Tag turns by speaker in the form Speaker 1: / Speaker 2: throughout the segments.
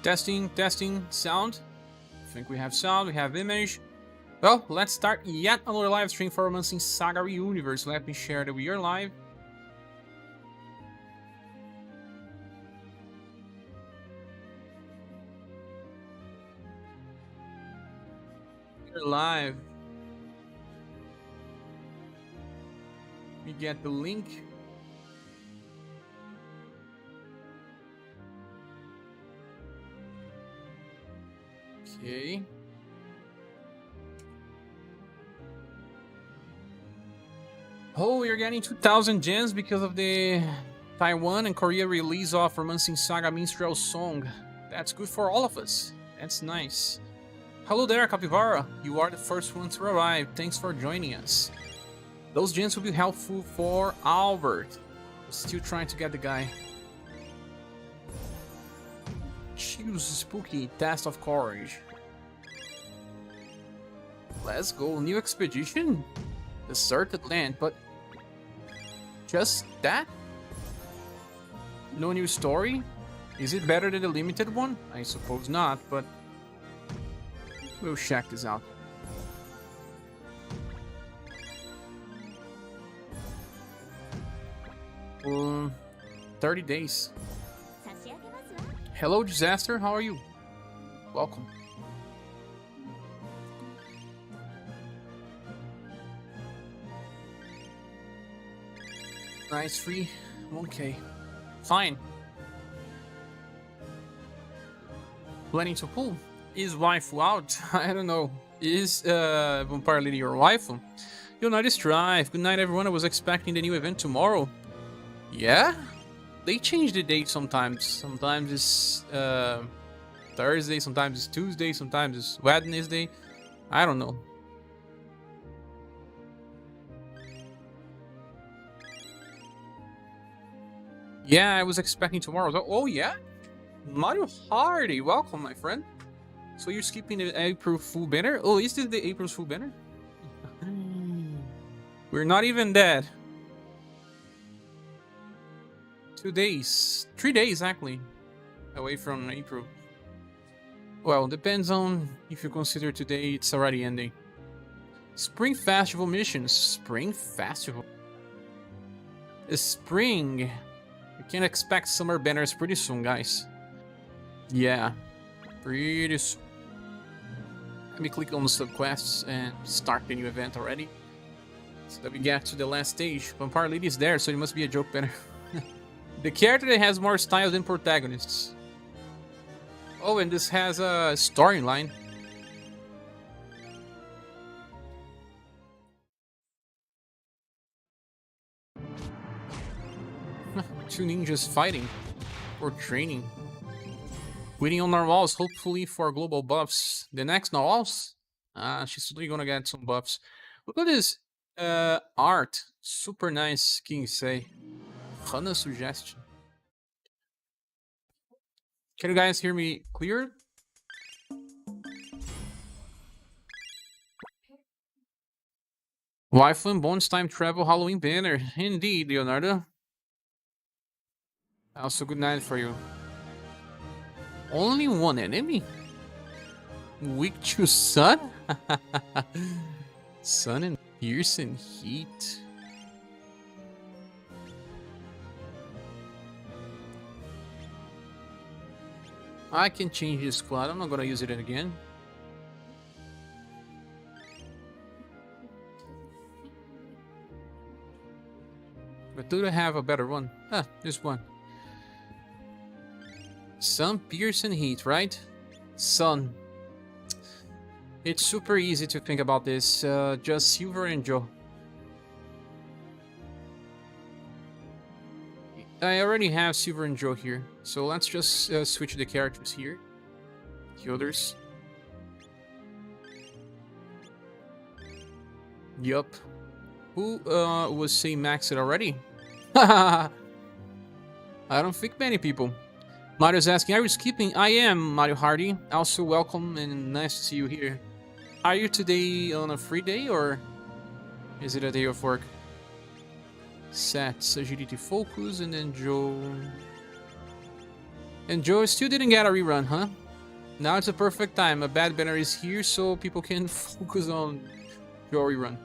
Speaker 1: Testing, testing, sound. I think we have sound, we have image. Well, let's start yet another live stream for Romancing SaGa UniverSe. Let me share that we are live. We're live. We get the link. Okay. Oh, we are getting 2,000 gems because of the Taiwan and Korea release of Romancing SaGa Minstrel Song. That's good for all of us. That's nice. Hello there, Capivara. You are the first one to arrive. Thanks for joining us. Those gems will be helpful for Albert. Still trying to get the guy. Choose spooky test of courage. Let's go. New expedition? Deserted land, but just that? No new story? Is it better than the limited one? I suppose not, but we'll check this out. For 30 days. Hello, Disaster. How are you? Welcome. Nice, free 1k. Fine. Planning to pull? Is waifu out? I don't know. Is Vampire Lady your waifu? United Strife. Good night, everyone. I was expecting the new event tomorrow. Yeah? They change the date sometimes. Sometimes it's Thursday, sometimes it's Tuesday, sometimes it's Wednesday. I don't know. Yeah, I was expecting tomorrow. Oh, yeah? Mario Hardy, welcome, my friend. So you're skipping the April Fool banner? Oh, is this the April Fool banner? We're not even dead. 2 days. 3 days, actually. Away from April. Well, depends on if you consider today it's already ending. Spring Festival missions. Spring Festival. Spring. You can expect summer banners pretty soon, guys. Yeah, pretty soon. Let me click on the subquests and start the new event already. So that we get to the last stage. Vampire Lady is there, so it must be a joke banner. The character that has more styles than protagonists. Oh, and this has a storyline. Two ninjas fighting or training. Waiting on Narwhals, hopefully for global buffs. The next Narwhals? She's really gonna get some buffs. Look at this art. Super nice, King say. Hana suggestion. Can you guys hear me clear? Waifu and Bones Time Travel Halloween banner. Indeed, Leonardo. Also, good night for you. Only one enemy? Weak to Sun? Sun and Fierce and Heat. I can change this squad. I'm not gonna use it again. But do I have a better one? Ah, this one. Sun, Pierce, and Heat, right? Sun. It's super easy to think about this. Just Silver and Joe. I already have Silver and Joe here. So let's just switch the characters here. The others. Yup. Who was saying max it already? I don't think many people. Mario's asking, are you skipping? I am, Mario Hardy. Also, welcome and nice to see you here. Are you today on a free day or is it a day of work? Sets agility focus and then Joe. And Joe still didn't get a rerun, huh? Now it's a perfect time. A bad banner is here so people can focus on Joe rerun.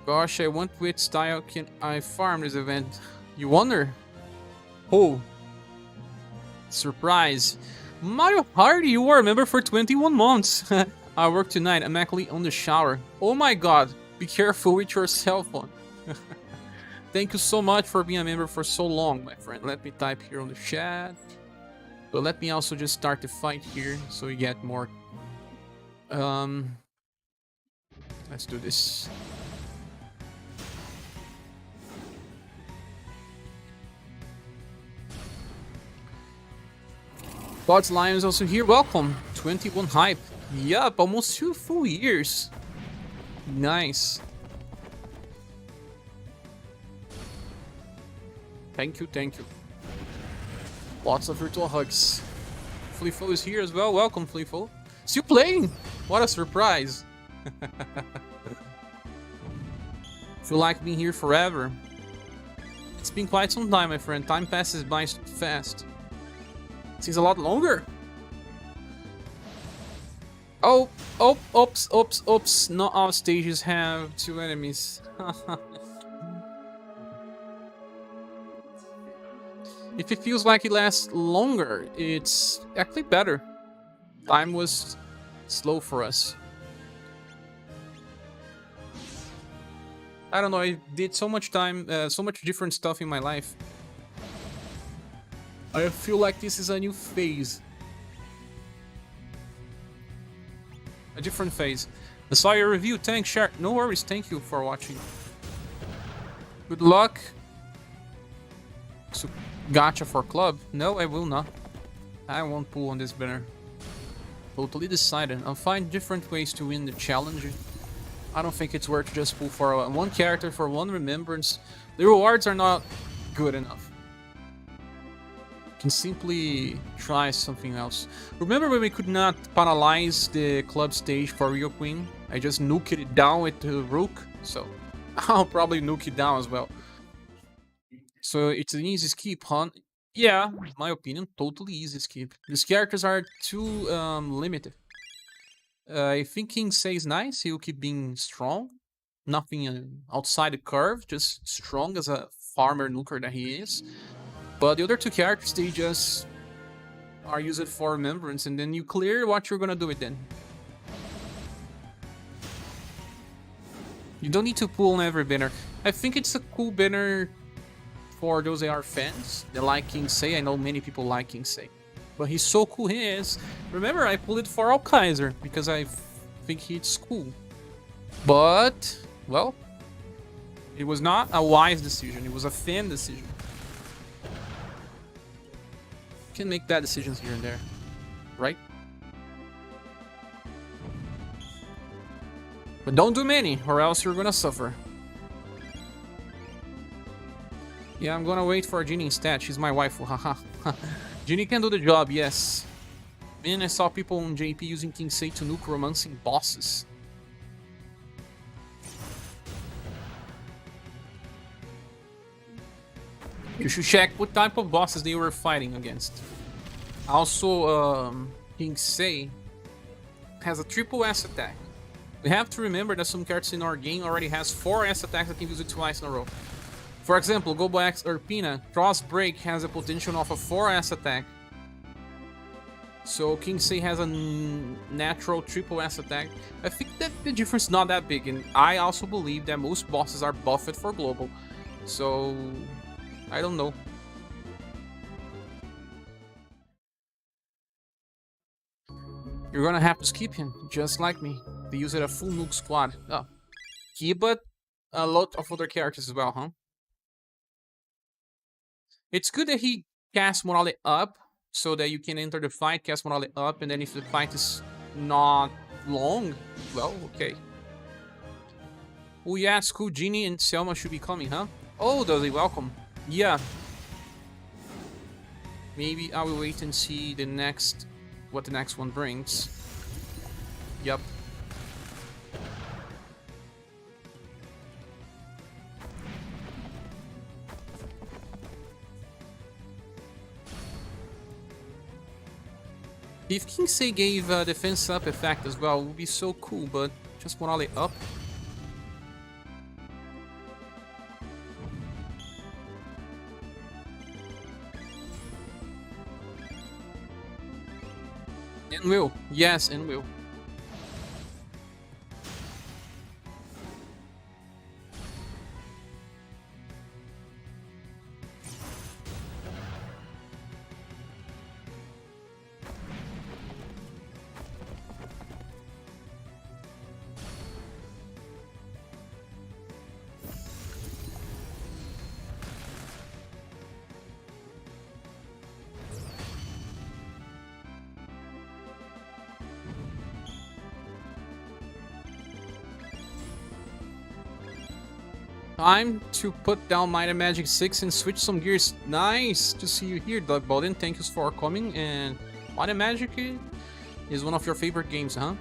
Speaker 1: Gosh, I wonder which style can I farm this event. You wonder? Oh. Surprise. Mario Party, you were a member for 21 months. I work tonight. I'm actually on the shower. Oh my god. Be careful with your cell phone. Thank you so much for being a member for so long, my friend. Let me type here on the chat. But let me also just start the fight here so we get more. Let's do this. God's Lion is also here. Welcome. 21 hype. Yup, almost 2 full years. Nice. Thank you, thank you. Lots of virtual hugs. Fleefo is here as well. Welcome, Fleefo. Still playing? What a surprise. Feel like being here forever. It's been quite some time, my friend. Time passes by fast. Seems a lot longer. Oh, oops. Not all stages have 2 enemies. If it feels like it lasts longer, it's actually better. Time was slow for us. I don't know, I did so much time, so much different stuff in my life. I feel like this is a new phase. A different phase. I saw your review, thanks, Shark. No worries, thank you for watching. Good luck. So, gacha for club? No, I will not. I won't pull on this banner. Totally decided. I'll find different ways to win the challenge. I don't think it's worth to just pull for one character for one remembrance. The rewards are not good enough. Can simply try something else. Remember when we could not paralyze the club stage for Rio Queen? I just nuked it down with the Rook, so I'll probably nuke it down as well. So it's an easy skip, huh? Yeah, in my opinion, totally easy skip. These characters are too limited. I think King Sei is nice, he'll keep being strong. Nothing outside the curve, just strong as a farmer nuker that he is. But the other 2 characters, they just are used for remembrance, and then you clear what you're gonna do with them. You don't need to pull on every banner. I think it's a cool banner for those AR fans that like King Sei. I know many people like King Sei. But he's so cool he is. Remember, I pulled it for Alkaiser because I think he's cool. But, well, it was not a wise decision. It was a fan decision. Can make bad decisions here and there, right? But don't do many, or else you're gonna suffer. Yeah, I'm gonna wait for Ginny instead. She's my waifu, haha. Ginny can do the job, yes. Man, I saw people on JP using King Sei to nuke romancing bosses. You should check what type of bosses they were fighting against. Also, King Sei has a triple S attack. We have to remember that some characters in our game already has 4 S attacks that can use it twice in a row. For example, Gobo X Urpina, Cross Break has a potential of a 4 S attack. So King Sei has a natural triple S attack. I think that the difference is not that big, and I also believe that most bosses are buffed for global. So I don't know. You're gonna have to skip him, just like me. They use it a full nuke squad. Oh. He, but a lot of other characters as well, huh? It's good that he casts Morale up, so that you can enter the fight, cast Morale up, and then if the fight is not long, well, okay. Oh yeah, School Genie and Selma should be coming, huh? Oh, does he? Welcome. Yeah. Maybe I will wait and see the next, what the next one brings. Yup. If Kingsei gave defense up effect as well, it would be so cool, but just morale up. And will. Yes, and will. Time to put down Might and Magic 6 and switch some gears. Nice to see you here, Doug Bolden. Thank you for coming. And Might and Magic is one of your favorite games, huh?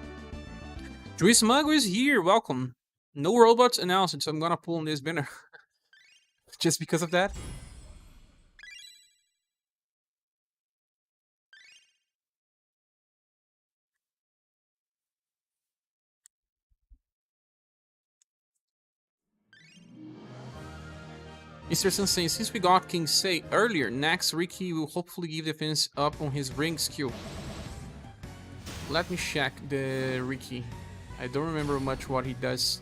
Speaker 1: Juice Mago is here. Welcome. No robots announced, so I'm gonna pull on this banner. Just because of that. Mr. Sensei, since we got Kingsei earlier, next Ricky will hopefully give defense up on his ring skill. Let me check the Ricky. I don't remember much what he does.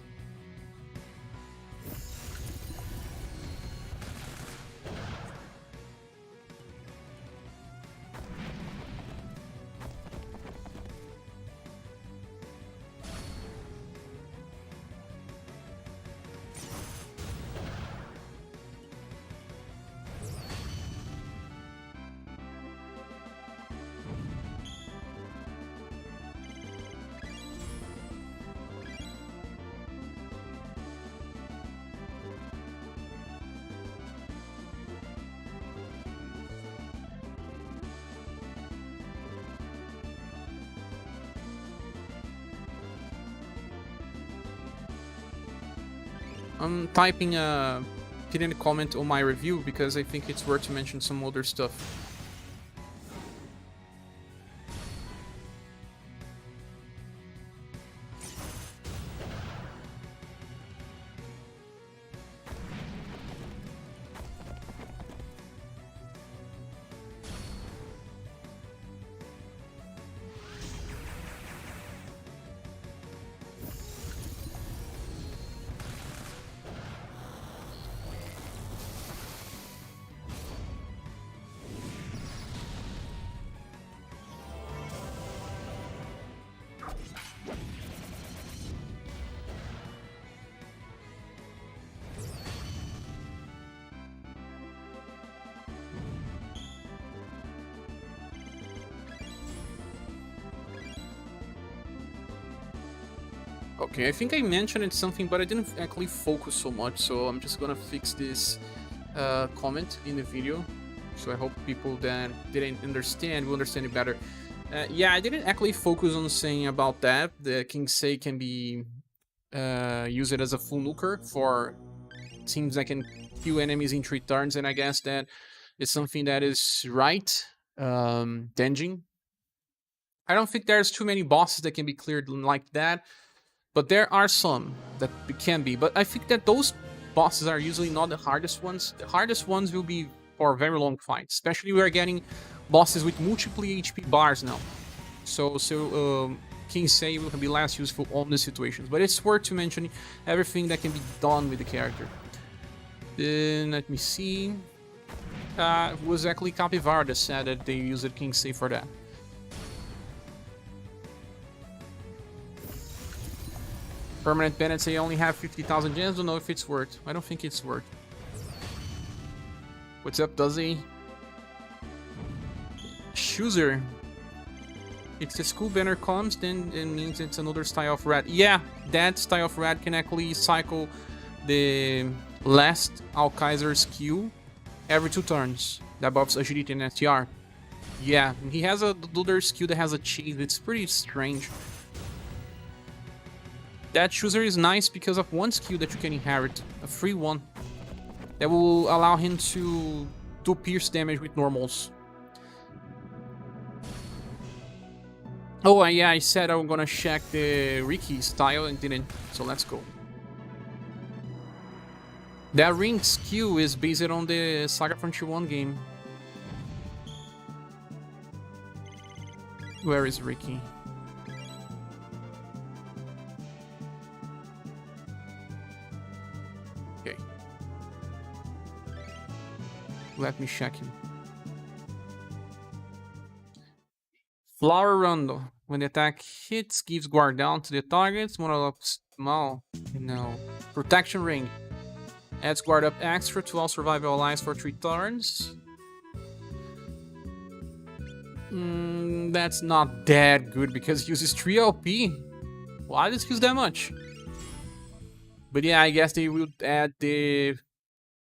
Speaker 1: I'm typing a pinned comment on my review because I think it's worth to mention some other stuff. Okay, I think I mentioned something, but I didn't actually focus so much, so I'm just gonna fix this comment in the video. So I hope people that didn't understand will understand it better. Yeah, I didn't actually focus on saying about that. The Kingsei can be used as a full nuker for teams that can kill enemies in 3 turns, and I guess that is something that is right. Denjin. I don't think there's too many bosses that can be cleared like that. But there are some that can be. But I think that those bosses are usually not the hardest ones. The hardest ones will be for very long fights. Especially we are getting bosses with multiple HP bars now. So Kingsei will be less useful on the situations. But it's worth to mention everything that can be done with the character. Then let me see. It was actually Capivara that said that they used Kingsei for that. Permanent penalty, I only have 50,000 gems. Don't know if it's worth. I don't think it's worth. What's up, Duzzy? Chooser. If the school banner comes, then it means it's another style of rat. Yeah, that style of rat can actually cycle the last Alkaiser's Q every 2 turns. That buffs agility and STR. Yeah, he has a other skill that has a cheese. It's pretty strange. That chooser is nice because of one skill that you can inherit, a free one, that will allow him to do pierce damage with normals. Oh, yeah, I said I'm gonna check the Ricky style and didn't, so let's go. That ring skill is based on the SaGa Frontier 1 game. Where is Ricky? Okay. Let me check him. Flower Rondo. When the attack hits, gives guard down to the targets. Monologue small. No. Protection ring. Adds guard up extra to all survival allies for 3 turns. That's not that good because it uses 3 LP. Why does it use that much? But yeah, I guess they will add the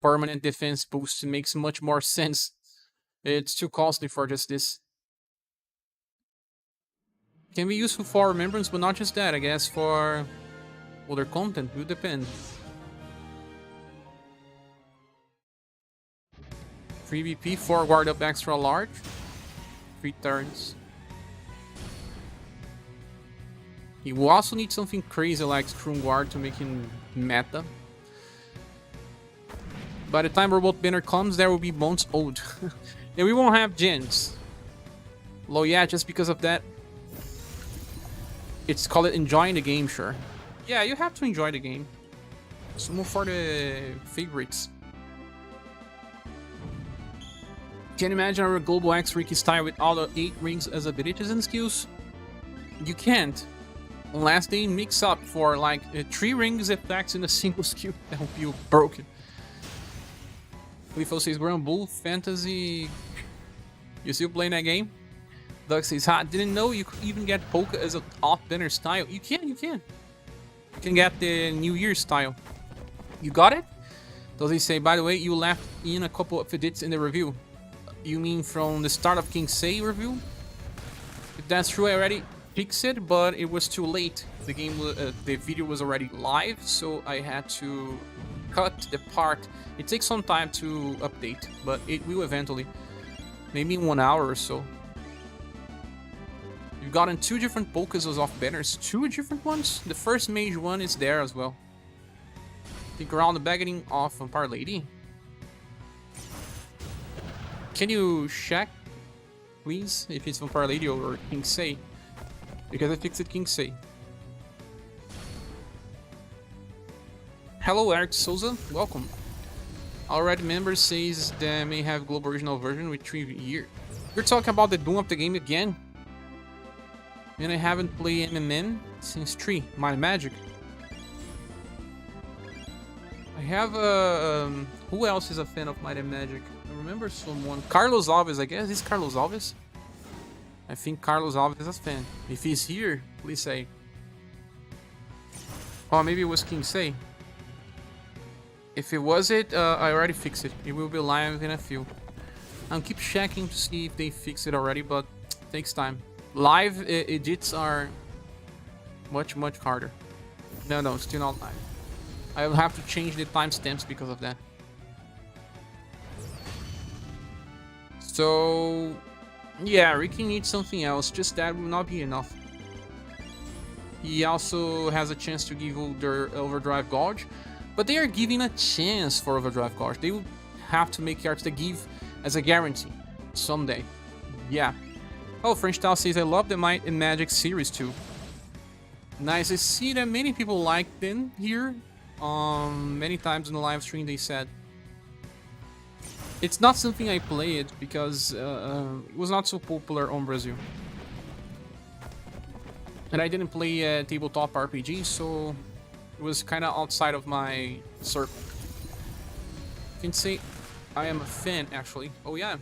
Speaker 1: permanent defense boost. It makes much more sense. It's too costly for just this. Can be useful for remembrance, but not just that. I guess for other content will depend. 3 BP, 4 guard up extra large. 3 turns. He will also need something crazy like Strong Guard to make him meta. By the time Robot Banner comes, there will be Bones old. And we won't have gens. Low, yeah, just because of that. It's called enjoying the game, sure. Yeah, you have to enjoy the game. Summon for the favorites. Can you imagine our Global X Ricky style with all the 8 rings as abilities and skills? You can't. Unless they mix up for like 3 rings attacks in a single skill. That will be broken. Lethal says, Grand Bull Fantasy. You still playing that game? Doug says, didn't know you could even get Polka as an off-banner style. You can. You can get the New Year style. You got it? Does he say, by the way, you left in a couple of edits in the review. You mean from the start of King Say review? If that's true, I already fixed it, but it was too late. The game, the video was already live, so I had to cut the part. It takes some time to update, but it will eventually. Maybe in 1 hour or so. You've gotten 2 different Polkas as off banners. 2 different ones? The first mage one is there as well. Think around the beginning of Vampire Lady. Can you check, please, if it's Vampire Lady or King Say? Because I fixed it King Say. Hello, Eric Souza. Welcome. Already member says they may have global original version with 3 years. We're talking about the Doom of the game again. And I haven't played MMM since 3, My Magic. I have who else is a fan of Might and Magic? I remember someone. Carlos Alves, I guess. Is Carlos Alves? I think Carlos Alves is a fan. If he's here, please say. Oh, maybe it was King Say. If it was it, I already fixed it. It will be live in a few. I'll keep checking to see if they fixed it already, but it takes time. Live edits are much harder. No, still not live. I will have to change the timestamps because of that. So, yeah, Ricky needs something else. Just that will not be enough. He also has a chance to give their Overdrive Gorge, but they are giving a chance for Overdrive Gorge. They will have to make cards that give as a guarantee someday. Yeah. Oh, French Tao says, I love the Might and Magic series too. Nice. I see that many people like them here. Many times in the live stream they said. It's not something I played because it was not so popular on Brazil. And I didn't play tabletop RPG, so it was kind of outside of my circle. I can say I am a fan, actually. Oh yeah.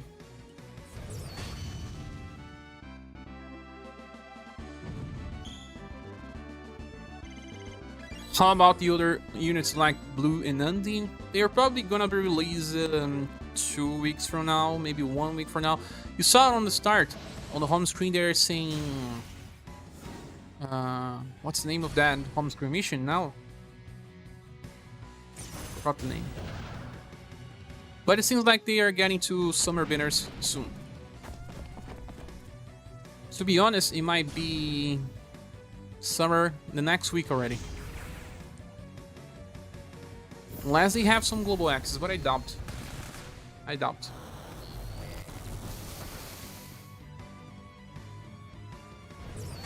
Speaker 1: How about the other units like Blue and Undine? They are probably gonna be released 2 weeks from now, maybe 1 week from now. You saw it on the start. On the home screen they're saying... what's the name of that home screen mission now? Forgot the name. But it seems like they are getting to summer banners soon. To be honest, it might be summer the next week already. Unless they have some global access, but I doubt. I doubt.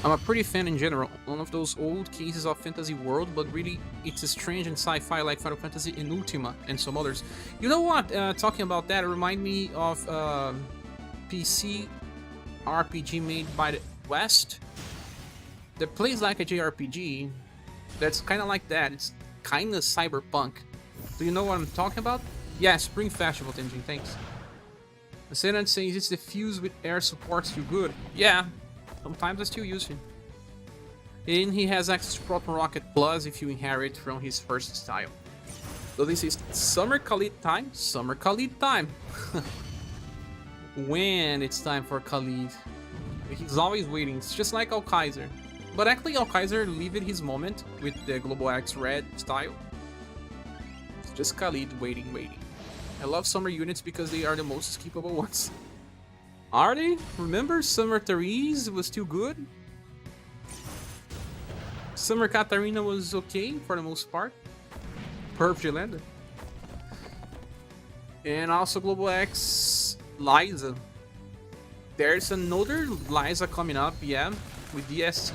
Speaker 1: I'm a pretty fan in general, one of those old cases of fantasy world, but really it's a strange and sci-fi like Final Fantasy and Ultima and some others. You know what, talking about that, it reminds me of PC RPG made by the West that plays like a JRPG that's kind of like that. It's kind of cyberpunk. Do you know what I'm talking about? Yeah, Spring Festival, Tenjin, thanks. Ascendant says it's the fuse with air supports you good. Yeah, sometimes I still use him. And he has access to Proton Rocket Plus if you inherit from his first style. So this is Summer Khalid time. Summer Khalid time. When it's time for Khalid. He's always waiting. It's just like Alkaiser. But actually Alkaiser lived his moment with the Global X Red style. It's just Khalid waiting. I love summer units because they are the most skippable ones. Are they? Remember Summer Therese was still good? Summer Katarina was okay for the most part. Perf Gelenda. And also Global X Liza. There's another Liza coming up, yeah, with DST.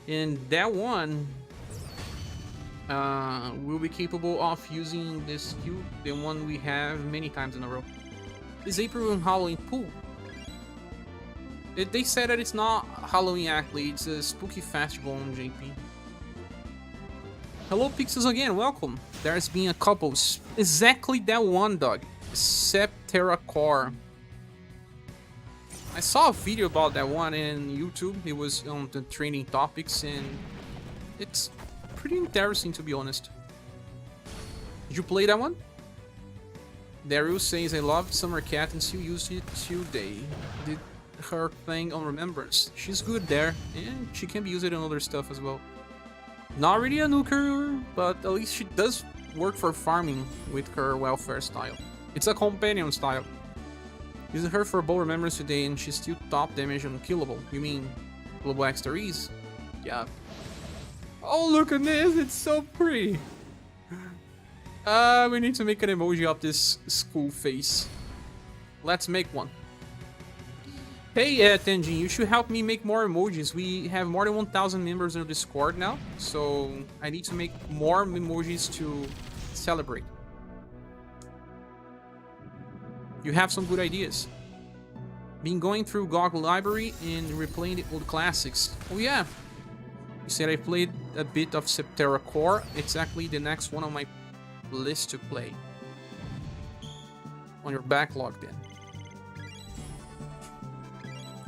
Speaker 1: And that one will be capable of using this skill, the one we have many times in a row. This April and Halloween pool. They said that it's not Halloween actually, it's a spooky festival on JP. Hello Pixels again, welcome. There's been a couple, exactly that one dog, Septerra Core. I saw a video about that one in YouTube, it was on the training topics and it's pretty interesting to be honest. Did you play that one? Daryl says I love Summer Cat and still use it today. Did her thing on Remembrance. She's good there and she can be used in other stuff as well. Not really a nuker, but at least she does work for farming with her welfare style. It's a companion style. Using her for bow Remembrance today and she's still top damage unkillable. You mean Global X Therese? Yeah. Oh, look at this, it's so pretty. We need to make an emoji of this school face. Let's make one. Hey, Tenjin, you should help me make more emojis. We have more than 1,000 members in Discord now, so I need to make more emojis to celebrate. You have some good ideas. Been going through GOG library and replaying the old classics. Oh yeah, you said I played a bit of Septerra Core. It's actually the next one on my list to play. On your backlog then.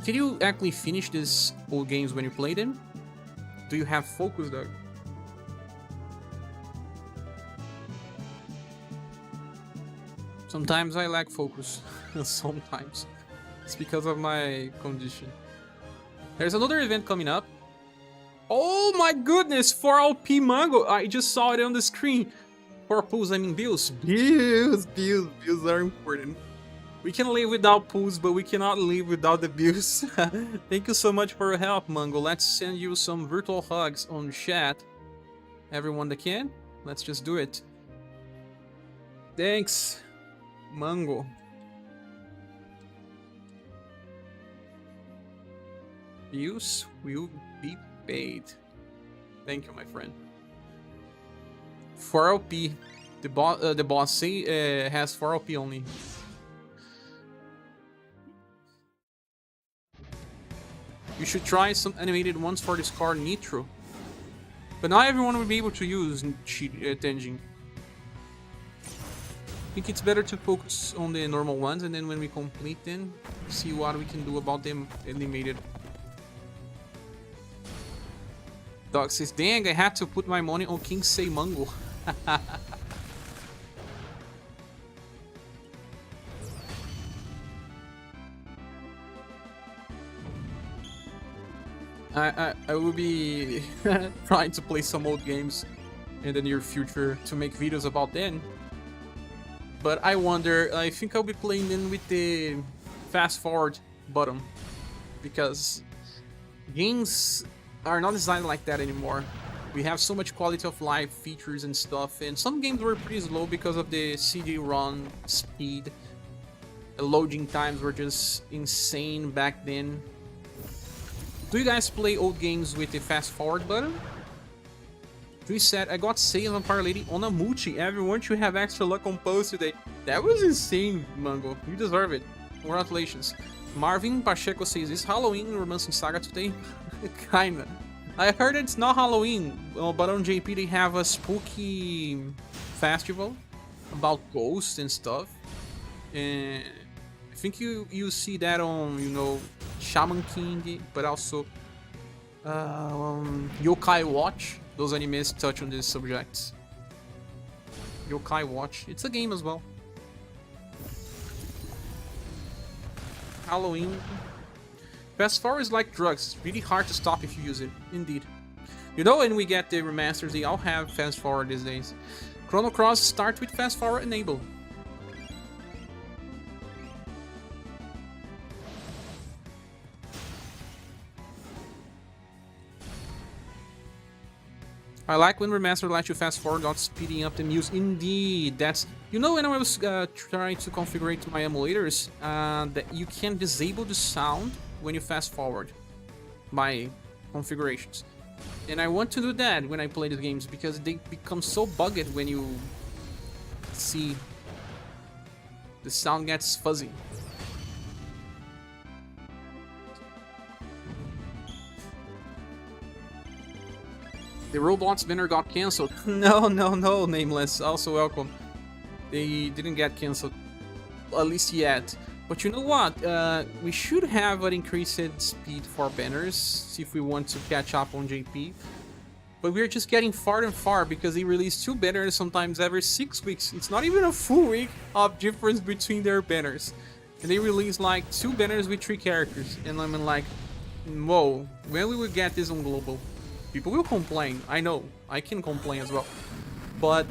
Speaker 1: Can you actually finish these old games when you play them? Do you have focus though? Sometimes I lack focus. Sometimes. It's because of my condition. There's another event coming up. Oh my goodness! 4LP Mango! I just saw it on the screen. For pools, I mean bills. Bills are important. We can live without pools, but we cannot live without the bills. Thank you so much for your help, Mango. Let's send you some virtual hugs on chat. Everyone that can, let's just do it. Thanks, Mango. Bills will be paid. Thank you, my friend. 4LP. The boss say has 4LP only. You should try some animated ones for this card Nitro. But not everyone will be able to use Tenjin. I think it's better to focus on the normal ones and then when we complete them, see what we can do about them animated. Dog says, dang, I had to put my money on King Say Mango. I will be trying to play some old games in the near future to make videos about them. But I wonder, I think I'll be playing them with the fast forward button. Because Games are not designed like that anymore. We have so much quality of life features and stuff, and some games were pretty slow because of the CD-ROM speed. The loading times were just insane back then. Do you guys play old games with the fast forward button? He said, I got sale Vampire Lady on a multi. Everyone should have extra luck on post today. That was insane, Mango. You deserve it. Congratulations. Marvin Pacheco says, is Halloween in Romancing Saga today? Kinda. I heard it's not Halloween, but on JP they have a spooky festival about ghosts and stuff. And I think you see that on, you know, Shaman King, but also Yokai Watch. Those animes touch on these subjects. Yokai Watch. It's a game as well. Halloween. Fast forward is like drugs. It's really hard to stop if you use it. Indeed. You know, when we get the remasters, they all have fast forward these days. Chrono Cross start with fast forward enabled. I like when remaster lets you fast forward, not speeding up the news. Indeed, that's, you know, when I was trying to configure my emulators, that you can disable the sound when you fast forward my configurations, and I want to do that when I play the games because they become so bugged when you see the sound gets fuzzy. The Roblox banner got cancelled. No, Nameless. Also welcome. They didn't get cancelled, at least yet. But you know what? We should have an increased speed for banners if we want to catch up on JP. But we're just getting far and far because they release 2 banners sometimes every 6 weeks. It's not even a full week of difference between their banners. And they release like 2 banners with 3 characters. And I'm like, whoa, when we will get this on global? People will complain. I know. I can complain as well. But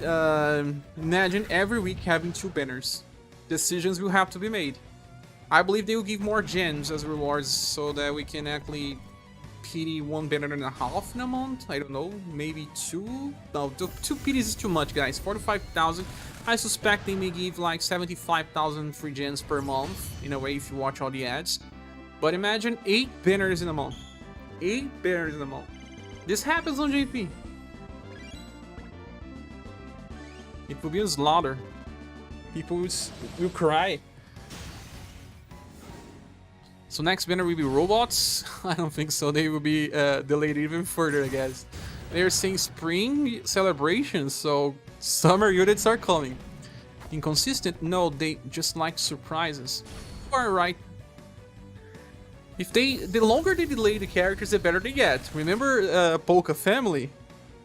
Speaker 1: imagine every week having 2 banners. Decisions will have to be made. I believe they will give more gems as rewards so that we can actually pity 1 banner and a half in a month. I don't know. Maybe 2? No, 2 pities is too much, guys. 45,000. I suspect they may give like 75,000 free gems per month. In a way, if you watch all the ads. But imagine 8 banners in a month. 8 banners in a month. This happens on JP. It will be a slaughter. People will cry. So next banner will be robots? I don't think so. They will be delayed even further, I guess. They're saying spring celebrations, so summer units are coming. Inconsistent? No, they just like surprises. You are right. If the longer they delay the characters, the better they get. Remember Polka Family?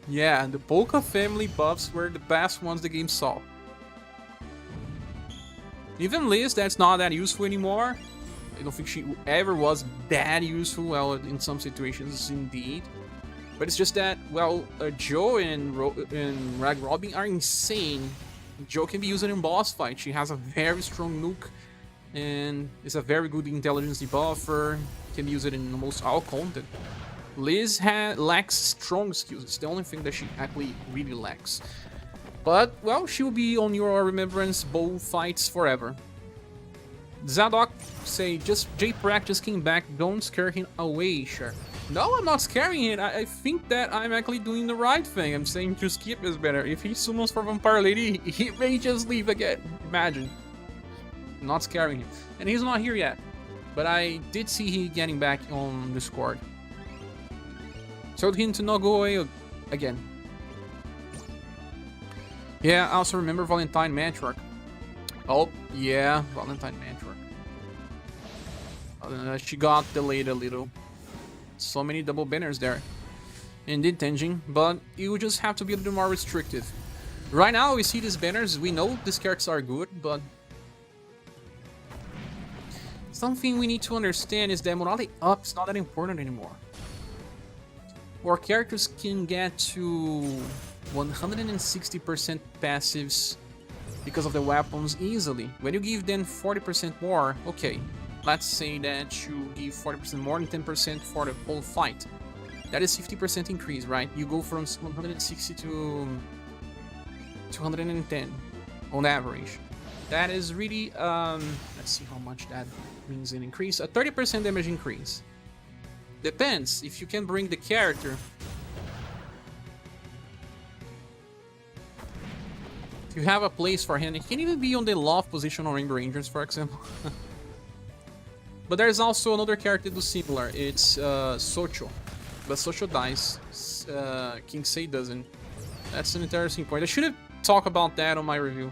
Speaker 1: Yeah, the Polka Family buffs were the best ones the game saw. Even Liz, that's not that useful anymore. I don't think she ever was that useful. Well, in some situations, indeed. But it's just that, well, Joe and Rag Robin are insane. Joe can be used in boss fight. She has a very strong nuke. And it's a very good intelligence debuffer. Can use it in almost all content. Liz lacks strong skills. It's the only thing that she actually really lacks. But, well, she will be on your remembrance bow fights forever. Zadok say, just J-Prac just came back. Don't scare him away, sure. No, I'm not scaring him. I think that I'm actually doing the right thing. I'm saying to skip is better. If he summons for Vampire Lady, he may just leave again. Imagine. Not scaring him, and he's not here yet, but I did see he getting back on Discord. Told him to not go away again. Yeah, I also remember Valentine Matchwork. Oh yeah, Valentine Matchwork. She got delayed a little. So many double banners there. Indeed, Tenjin, but you just have to be a little more restrictive. Right now we see these banners, we know these characters are good, but something we need to understand is that morale up is not that important anymore. Our characters can get to 160% passives because of the weapons easily. When you give them 40% more, okay, let's say that you give 40% more than 10% for the whole fight. That is 50% increase, right? You go from 160 to 210 on average. That is really, let's see how much that means in increase. A 30% damage increase. Depends if you can bring the character. If you have a place for him, it can even be on the loft position on Rainbow Rangers, for example. But there's also another character do similar. It's Socho. But Socho dies. King Sei doesn't. That's an interesting point. I should have talked about that on my review.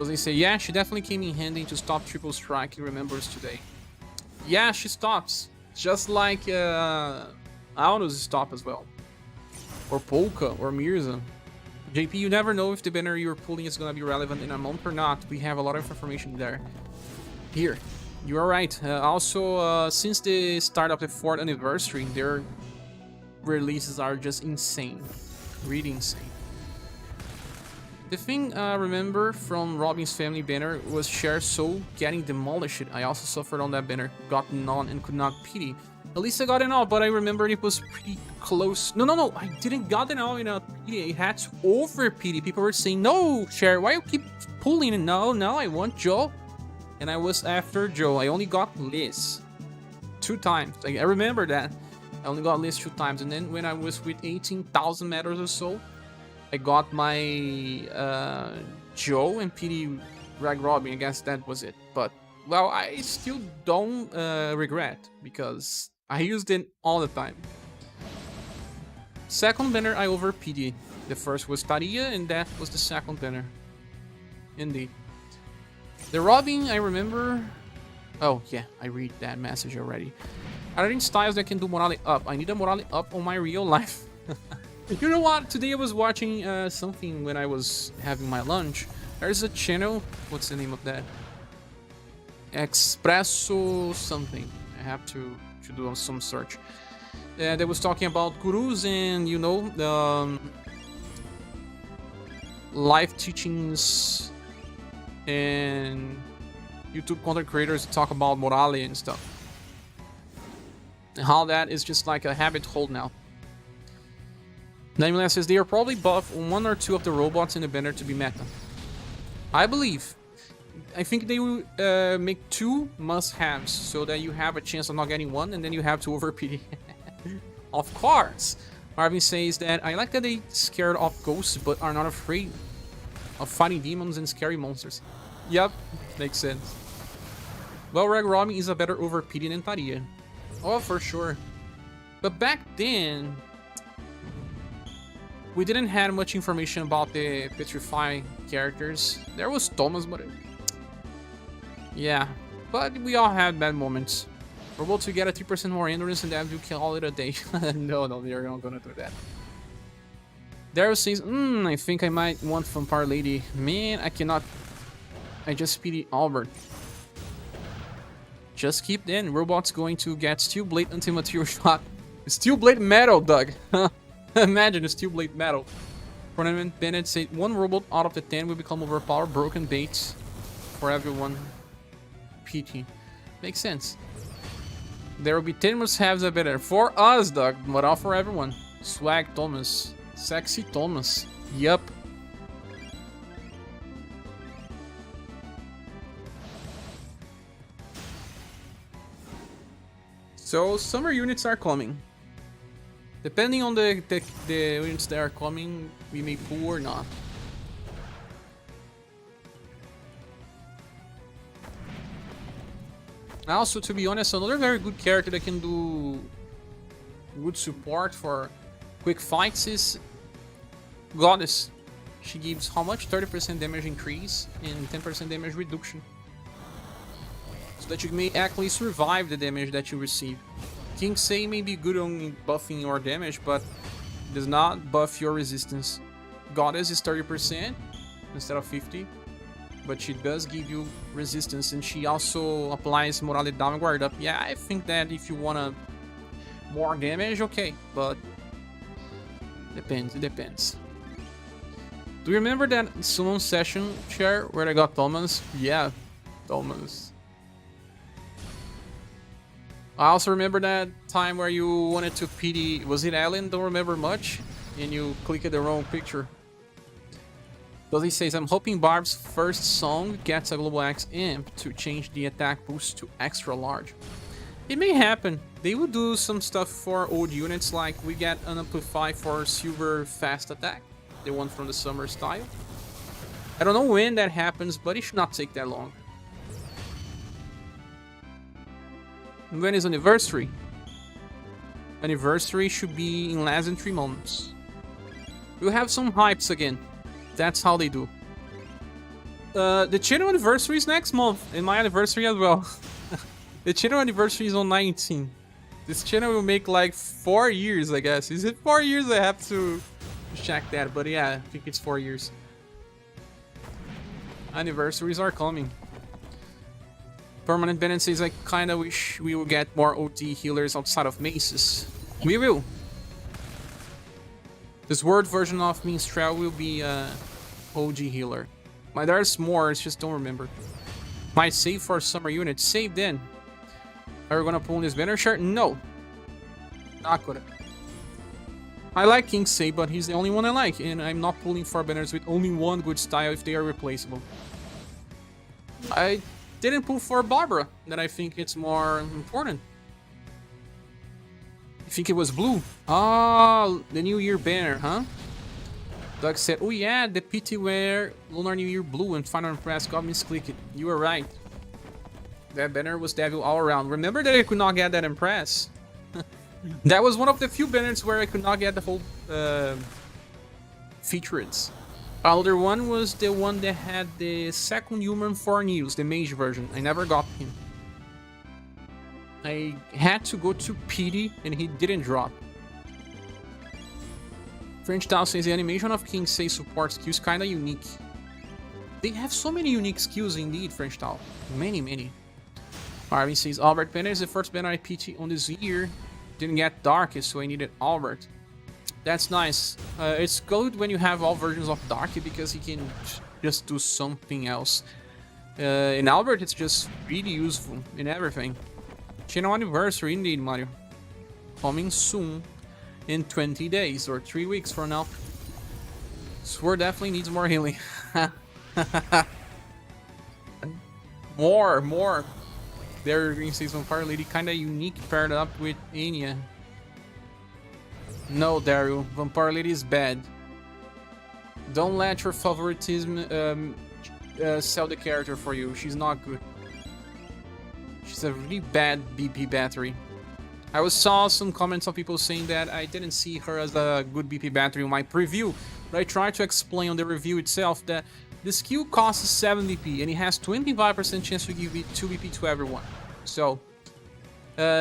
Speaker 1: They say, yeah, she definitely came in handy to stop Triple Strike, he remembers today. Yeah, she stops. Just like Auno's stop as well. Or Polka, or Mirza. JP, you never know if the banner you're pulling is gonna be relevant in a month or not. We have a lot of information there. Here, you are right. Also, since the start of the 4th anniversary, their releases are just insane. Really insane. The thing I remember from Robin's family banner was Cher Soul getting demolished. I also suffered on that banner, got none and could not pity. At least I got it all, but I remember it was pretty close. No, I didn't got it all in a pity. I had to over pity. People were saying, no, Cher, why you keep pulling it? No, I want Joe. And I was after Joe. I only got Liz 2 times. I remember that. I only got Liz 2 times. And then when I was with 18,000 medals or so, I got my Joe and PD Rag Robin. I guess that was it. But, well, I still don't regret because I used it all the time. Second banner, I over PD. The first was Taria, and that was the second banner. Indeed. The Robin, I remember... Oh, yeah, I read that message already. Are there any styles that can do morale up? I need a morale up on my real life. You know what? Today I was watching something when I was having my lunch. There's a channel. What's the name of that? Expresso something. I have to do some search. They was talking about gurus and, you know, the life teachings and YouTube content creators talk about morale and stuff. And how that is just like a habit hold now. Nameless says they are probably buff on 1 or 2 of the robots in the banner to be meta. I believe. I think they will make 2 must-haves so that you have a chance of not getting 1 and then you have to over PD. Of course! Marvin says that I like that they scared of ghosts but are not afraid of fighting demons and scary monsters. Yep, makes sense. Well, Rag Robin is a better over PD than Taria. Oh, for sure. But back then, we didn't have much information about the Petrify characters. There was Thomas, but... yeah, but we all had bad moments. We're about to get a 3% more endurance and then we call it a day. No, they're not gonna do that. Daryl says, I think I might want Vampire Lady. Man, I cannot... I just pity Albert. Just keep then. Robot's going to get Steel Blade anti-material shot. Steel Blade metal, Doug. Imagine a Steel Blade metal. Tournament Bennett said 1 robot out of the 10 will become overpowered, broken baits for everyone. PT. Makes sense. There will be 10 must-haves that better. For us, Doug, but not for everyone. Swag Thomas. Sexy Thomas. Yup. So, summer units are coming. Depending on the units that are coming, we may pull or not. Also, to be honest, another very good character that can do good support for quick fights is Goddess. She gives how much? 30% damage increase and 10% damage reduction. So that you may actually survive the damage that you receive. King Sei may be good on buffing your damage, but does not buff your resistance. Goddess is 30% instead of 50%, but she does give you resistance, and she also applies morale down and guard up. Yeah, I think that if you want more damage, okay, but Depends, it depends. Do you remember that summon session, Cher, where I got Thomas? Yeah, Thomas. I also remember that time where you wanted to pity, was it Ellen? Don't remember much. And you clicked the wrong picture. But he says, I'm hoping Barb's first song gets a Global X imp to change the attack boost to extra large. It may happen. They will do some stuff for old units, like we get an Amplify for Silver Fast Attack. The one from the summer style. I don't know when that happens, but it should not take that long. When is anniversary? Anniversary should be in less than 3 months. We'll have some hypes again. That's how they do. The channel anniversary is next month, and my anniversary as well. The channel anniversary is on 19. This channel will make like 4 years, I guess. Is it 4 years? I have to check that, but yeah, I think it's 4 years. Anniversaries are coming. Permanent Bennett says, I kinda wish we will get more OD healers outside of maces. We will. This word version of Minstrel will be OG healer. There's more, I just don't remember. Might save for summer units. Save then. Are we gonna pull this banner shirt? No. Not gonna. I like King Say, but he's the only one I like, and I'm not pulling for banners with only one good style if they are replaceable. I didn't pull for Barbara, that I think it's more important. I think it was blue. Ah, the New Year banner, huh? Doug said, oh yeah, the PT wear Lunar New Year blue and Final Impress got misclicked. You were right. That banner was devil all around. Remember that I could not get that Impress? That was one of the few banners where I could not get the whole features. Other one was the one that had the second human for news, the mage version. I never got him. I had to go to PD and he didn't drop. French Tao says the animation of King Say support skills kinda unique. They have so many unique skills indeed, French Tao. Many. Marvin says Albert banner is the first banner I PT on this year. Didn't get darkest, so I needed Albert. That's nice. It's good when you have all versions of Darky because he can just do something else. In Albert, it's just really useful in everything. Channel anniversary, indeed, Mario. Coming soon in 20 days or 3 weeks from now. Sword definitely needs more healing. More. Their Green States Vampire Lady kinda unique paired up with Anya. No, Daryl, Vampire Lady is bad. Don't let your favoritism sell the character for you. She's not good. She's a really bad BP battery. I saw some comments of people saying that I didn't see her as a good BP battery in my preview, but I tried to explain on the review itself that the skill costs 7 BP and it has 25% chance to give it 2 BP to everyone. So,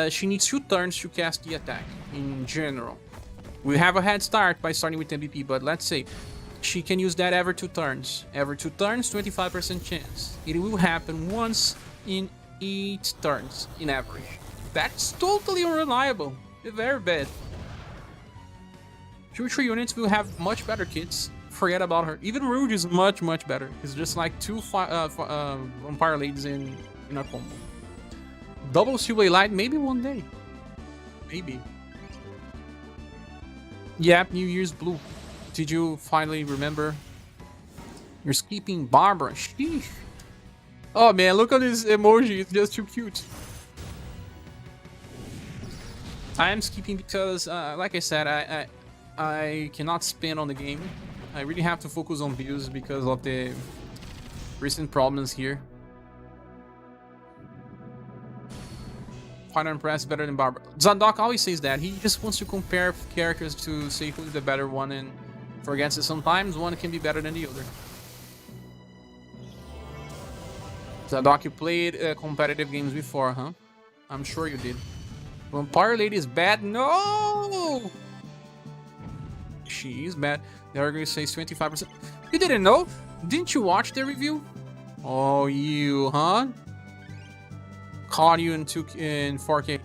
Speaker 1: she needs 2 turns to cast the attack, in general. We have a head start by starting with 10 BP, but let's say she can use that every 2 turns. Every 2 turns, 25% chance. It will happen once in 8 turns, in average. That's totally unreliable. Very bad. Future units will have much better kits. Forget about her. Even Rouge is much better. It's just like 2 Vampire Ladies in a combo. Double Silver Light, maybe one day. Maybe. Yep, New Year's Blue. Did you finally remember? You're skipping Barbara. Sheesh. Oh man, look at this emoji. It's just too cute. I am skipping because, like I said, I cannot spin on the game. I really have to focus on views because of the recent problems here. Final Impress better than Barbara. Zadok always says that. He just wants to compare characters to say who's the better one and forgets that sometimes one can be better than the other. Zadok, you played competitive games before, huh? I'm sure you did. Vampire Lady is bad? No! She is bad. The argument says 25%. You didn't know? Didn't you watch the review? Oh, you, huh? Caught you in 4K.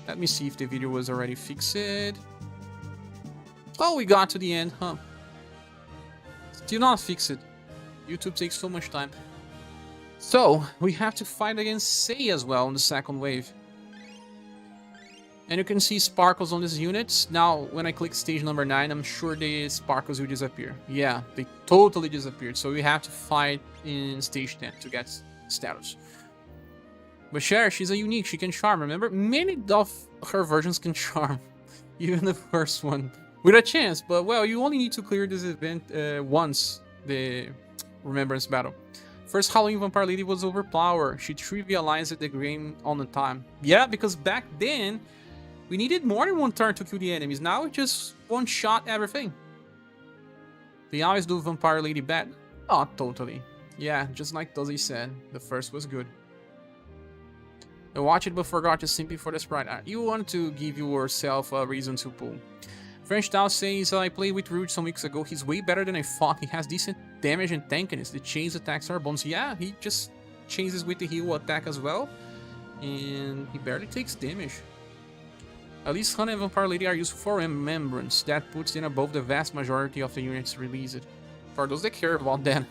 Speaker 1: Let me see if the video was already fixed. Oh, we got to the end, huh? Still not fixed. YouTube takes so much time. So, we have to fight against SaGa as well in the second wave. And you can see sparkles on these units. Now, when I click stage number 9, I'm sure the sparkles will disappear. Yeah, they totally disappeared. So we have to fight in stage 10 to get status. But Cher, she's a unique, she can charm, remember? Many of her versions can charm. Even the first one. With a chance, but well, you only need to clear this event once, the Remembrance Battle. First Halloween Vampire Lady was overpowered. She trivialized the game on the time. Yeah, because back then, we needed more than one turn to kill the enemies. Now it's just one shot everything. They always do Vampire Lady bad. Not totally. Yeah, just like Dozzy said, the first was good. I watched it but forgot to simply for the sprite. You want to give yourself a reason to pull. French Tao says, I played with Rude some weeks ago. He's way better than I thought. He has decent damage and tankiness. The chains attacks are bones. Yeah, he just chases with the heal attack as well. And he barely takes damage. At least Hun and Vampire Lady are useful for Remembrance. That puts them above the vast majority of the units released. For those that care about that.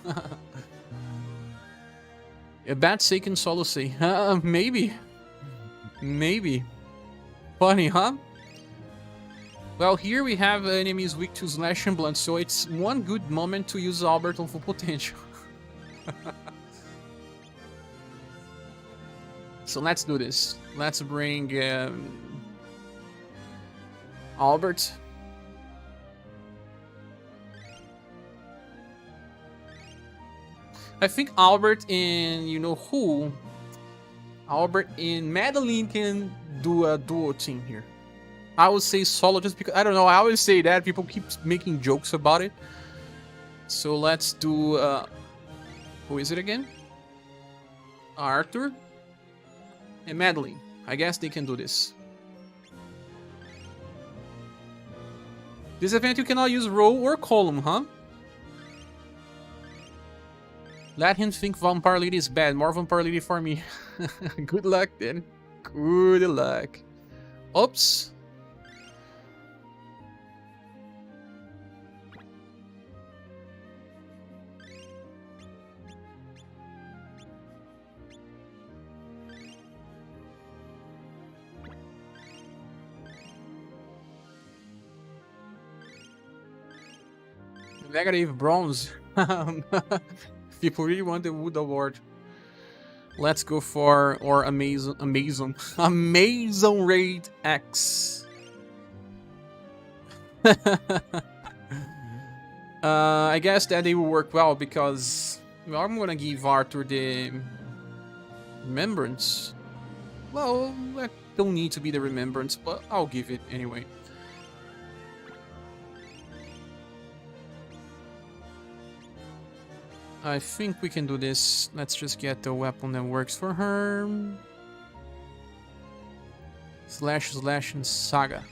Speaker 1: A bad Seiken solo say. Maybe. Maybe. Funny, huh? Well, here we have enemies weak to slash and blunt, so it's one good moment to use Albert on full potential. So let's do this. Let's bring Albert. I think Albert and you know who? Albert and Madeline can do a duo team here. I would say solo just because, I don't know, I always say that. People keep making jokes about it. So let's do, who is it again? Arthur and Madeline. I guess they can do this. This event you cannot use row or column, huh? Let him think Vampire Lady is bad. More Vampire Lady for me. Good luck then. Good luck. Oops. Negative bronze. People really want the wood award. Let's go for our Amazon Raid X. I guess that they will work well because, well, I'm gonna give Arthur the Remembrance. Well, that don't need to be the Remembrance, but I'll give it anyway. I think we can do this. Let's just get the weapon that works for her. Slash and SaGa.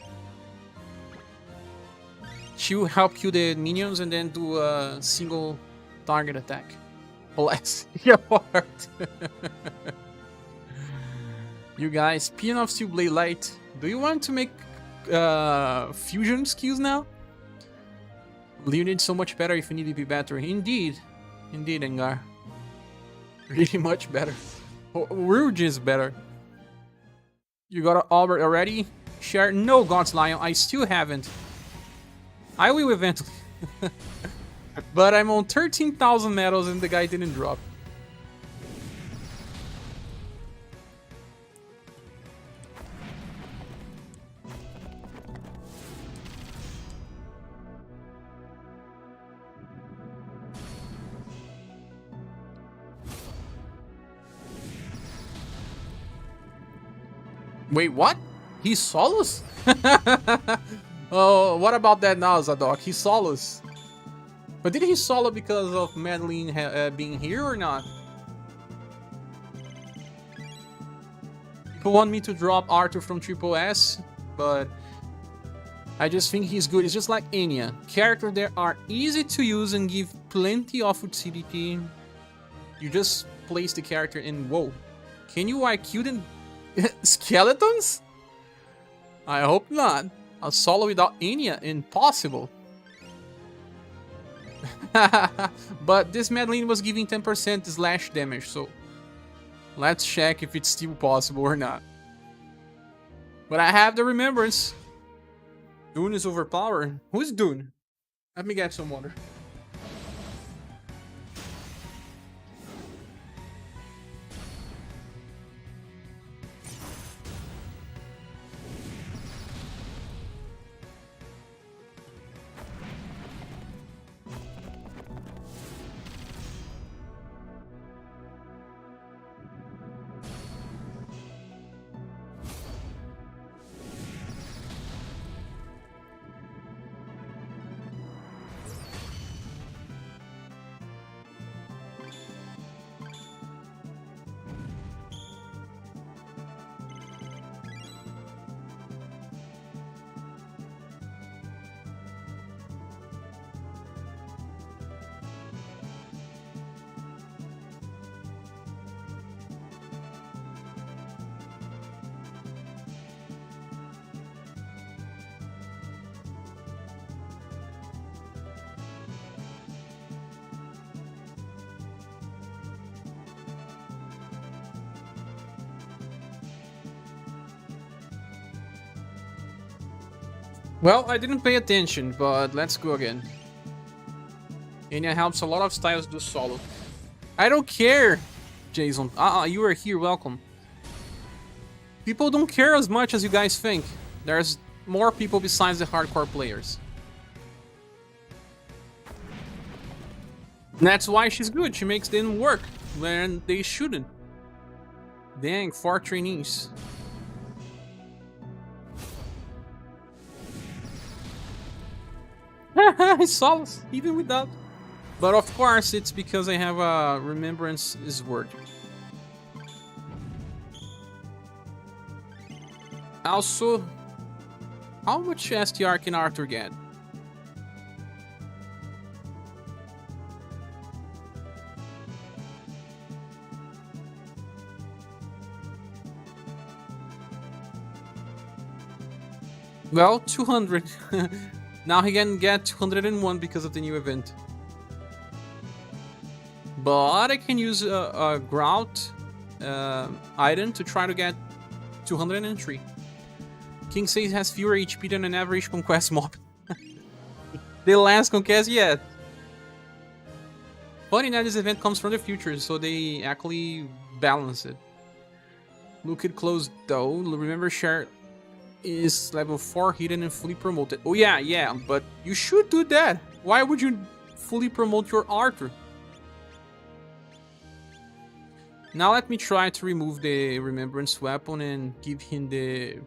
Speaker 1: She will help kill the minions and then do a single target attack. Bless your heart. You guys, Piano of Steel Blade Light. Do you want to make fusion skills now? You need so much better if you need to be better. Indeed. Indeed, Engar. Really much better. Rouge is better. You got Albert already? Share? No, God's Lion. I still haven't. I will eventually. But I'm on 13,000 medals and the guy didn't drop. Wait, what? He solos? Oh, what about that now, Zadok? He solos. But did he solo because of Madeline being here or not? People want me to drop Arthur from Triple S, but I just think he's good. It's just like Enya. Characters that are easy to use and give plenty of utility. You just place the character in, whoa. Can you IQ them? Skeletons? I hope not. A solo without Enya? Impossible. But this Madeline was giving 10% slash damage, so let's check if it's still possible or not. But I have the remembrance. Dune is overpowered. Who's Dune? Let me get some water. Well, I didn't pay attention, but let's go again. Enya helps a lot of styles do solo. I don't care, Jason. You are here, welcome. People don't care as much as you guys think. There's more people besides the hardcore players. That's why she's good. She makes them work when they shouldn't. Dang, 4 trainees. I saw us, even without. But of course, it's because I have a remembrance word. Also, how much STR can Arthur get? Well, 200. Now he can get 201 because of the new event. But I can use a grout item to try to get 203. King says has fewer HP than an average conquest mob. The last conquest yet. Funny that this event comes from the future, so they actually balance it. Look it close though. Remember, share is level 4 hidden and fully promoted. Oh yeah, but you should do that. Why would you fully promote your Arthur? Now let me try to remove the remembrance weapon and give him the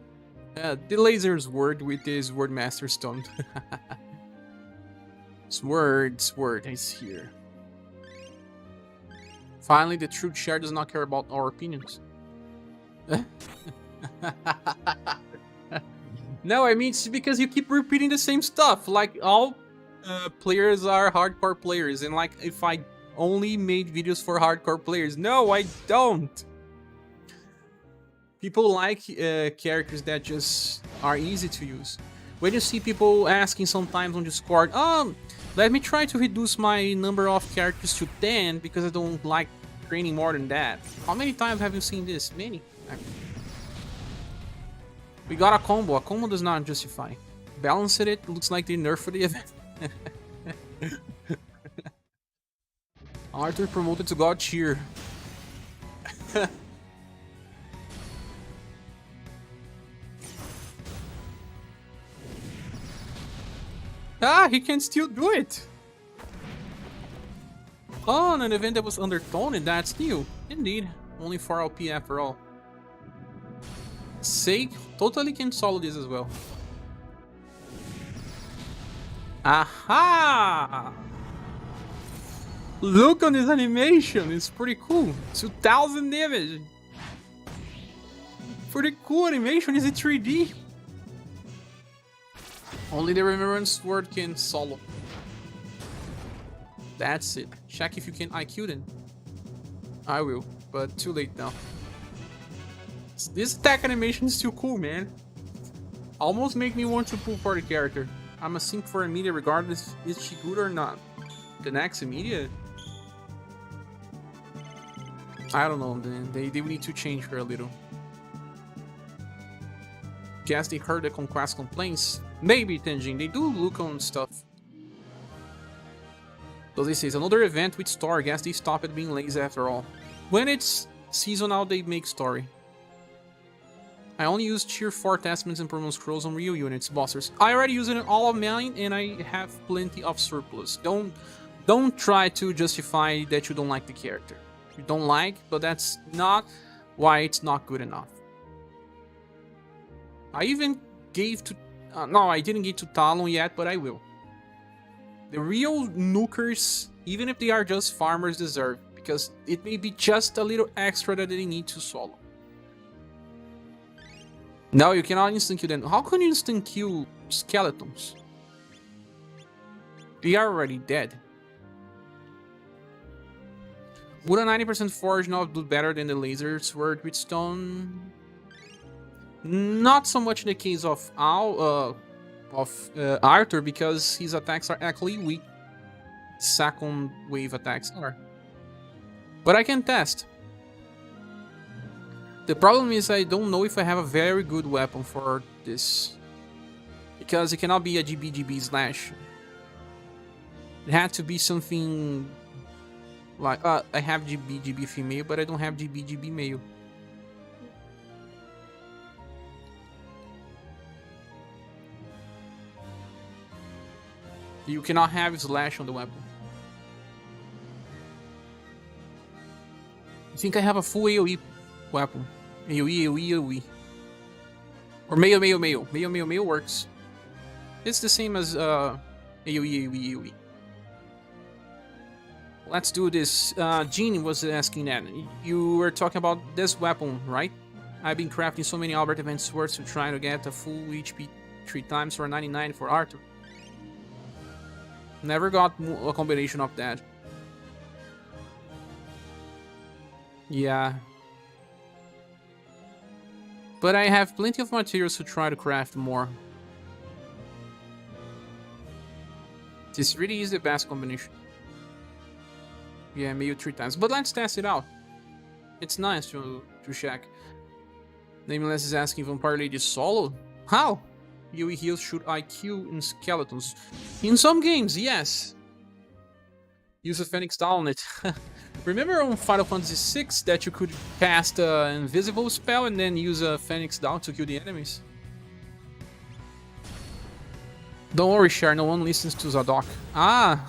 Speaker 1: laser's word with his word master stone. Sword is here. Finally, the truth share does not care about our opinions. No, I mean, it's because you keep repeating the same stuff. Like, all players are hardcore players. And, like, if I only made videos for hardcore players. No, I don't. People like characters that just are easy to use. When you see people asking sometimes on Discord, let me try to reduce my number of characters to 10 because I don't like training more than that. How many times have you seen this? Many. We got a combo. A combo does not justify. Balanced it. Looks like they nerfed the event. Arthur promoted to God Tier. He can still do it. Oh, an event that was undertoned, that's new. Indeed. Only 4 LP after all. SaGa totally can solo this as well. Aha! Look on this animation, it's pretty cool. 2000 damage. Pretty cool animation, is it 3D? Only the remembrance word can solo. That's it. Check if you can IQ then. I will, but too late now. This attack animation is too cool, man. almost make me want to pull for the character. I'm a simp for Emilia regardless is she good or not. The next Emilia? I don't know, they need to change her a little. Guess they heard the Conquest complaints? Maybe, Tenjin, they do look on stuff. So this is another event with story. Guess they stopped being lazy after all. When it's seasonal, they make story. I only use tier 4 testaments and permanent scrolls on real units, bossers. I already use it in all of mine, and I have plenty of surplus. Don't try to justify that you don't like the character. You don't like, but that's not why it's not good enough. I even gave to... no, I didn't give to Talon yet, but I will. The real nukers, even if they are just farmers, deserve, because it may be just a little extra that they need to swallow. No, you cannot instant kill them. How can you instant kill skeletons? They are already dead. Would a 90% forge not do better than the laser sword with stone? Not so much in the case of Arthur, because his attacks are actually weak. Second wave attacks are. But I can test. The problem is I don't know if I have a very good weapon for this. Because it cannot be a GBGB slash. It had to be something like... I have GBGB female, but I don't have GBGB male. You cannot have slash on the weapon. I think I have a full AoE weapon. AoE. Or mail works. It's the same as AoE. Let's do this. Jean was asking that. You were talking about this weapon, right? I've been crafting so many Albert event swords to try to get a full HP 3 times for 99 for Arthur. Never got a combination of that. Yeah. But I have plenty of materials to try to craft more. This really is the best combination. Yeah, maybe 3 times. But let's test it out. It's nice to check. Nameless is asking Vampire Lady solo? How? AoE heals should IQ in skeletons. In some games, yes. Use a Phoenix Down on it. Remember on Final Fantasy VI that you could cast an invisible spell and then use a Phoenix Down to kill the enemies? Don't worry, Cher, no one listens to Zadok. Ah!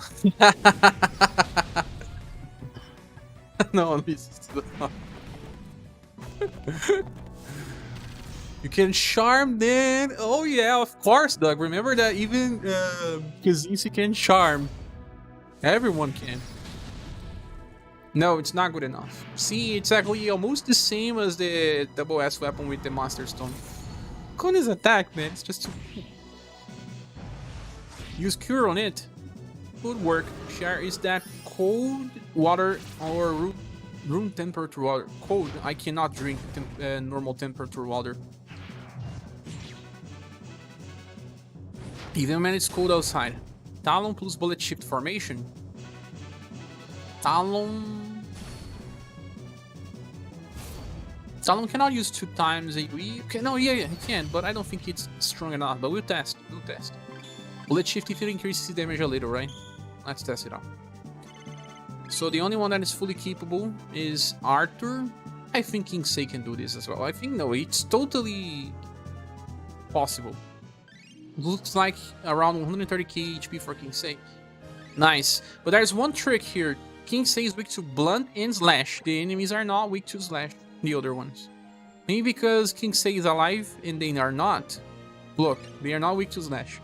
Speaker 1: No one listens to Zadok. You can charm then. Oh yeah, of course, Doug. Remember that even Kazinski can charm. Everyone can. No, it's not good enough. See, it's actually almost the same as the double S weapon with the Master Stone. Kona's attack, man, it's just too... Use Cure on it. Good work. Share is that cold water or room temperature water? Cold. I cannot drink normal temperature water. Even when it's cold outside. Talon plus bullet shift formation. Talon cannot use 2 times AoE. No, yeah, it can, but I don't think it's strong enough. But we'll test. Bullet shift if it increases damage a little, right? Let's test it out. So the only one that is fully capable is Arthur. I think Kinsey can do this as well. I think no, it's totally possible. Looks like around 130k HP for Kinsey. Nice. But there's one trick here. Kinsey is weak to blunt and slash. The enemies are not weak to slash, the other ones. Maybe because Kinsey is alive and they are not. Look, they are not weak to slash.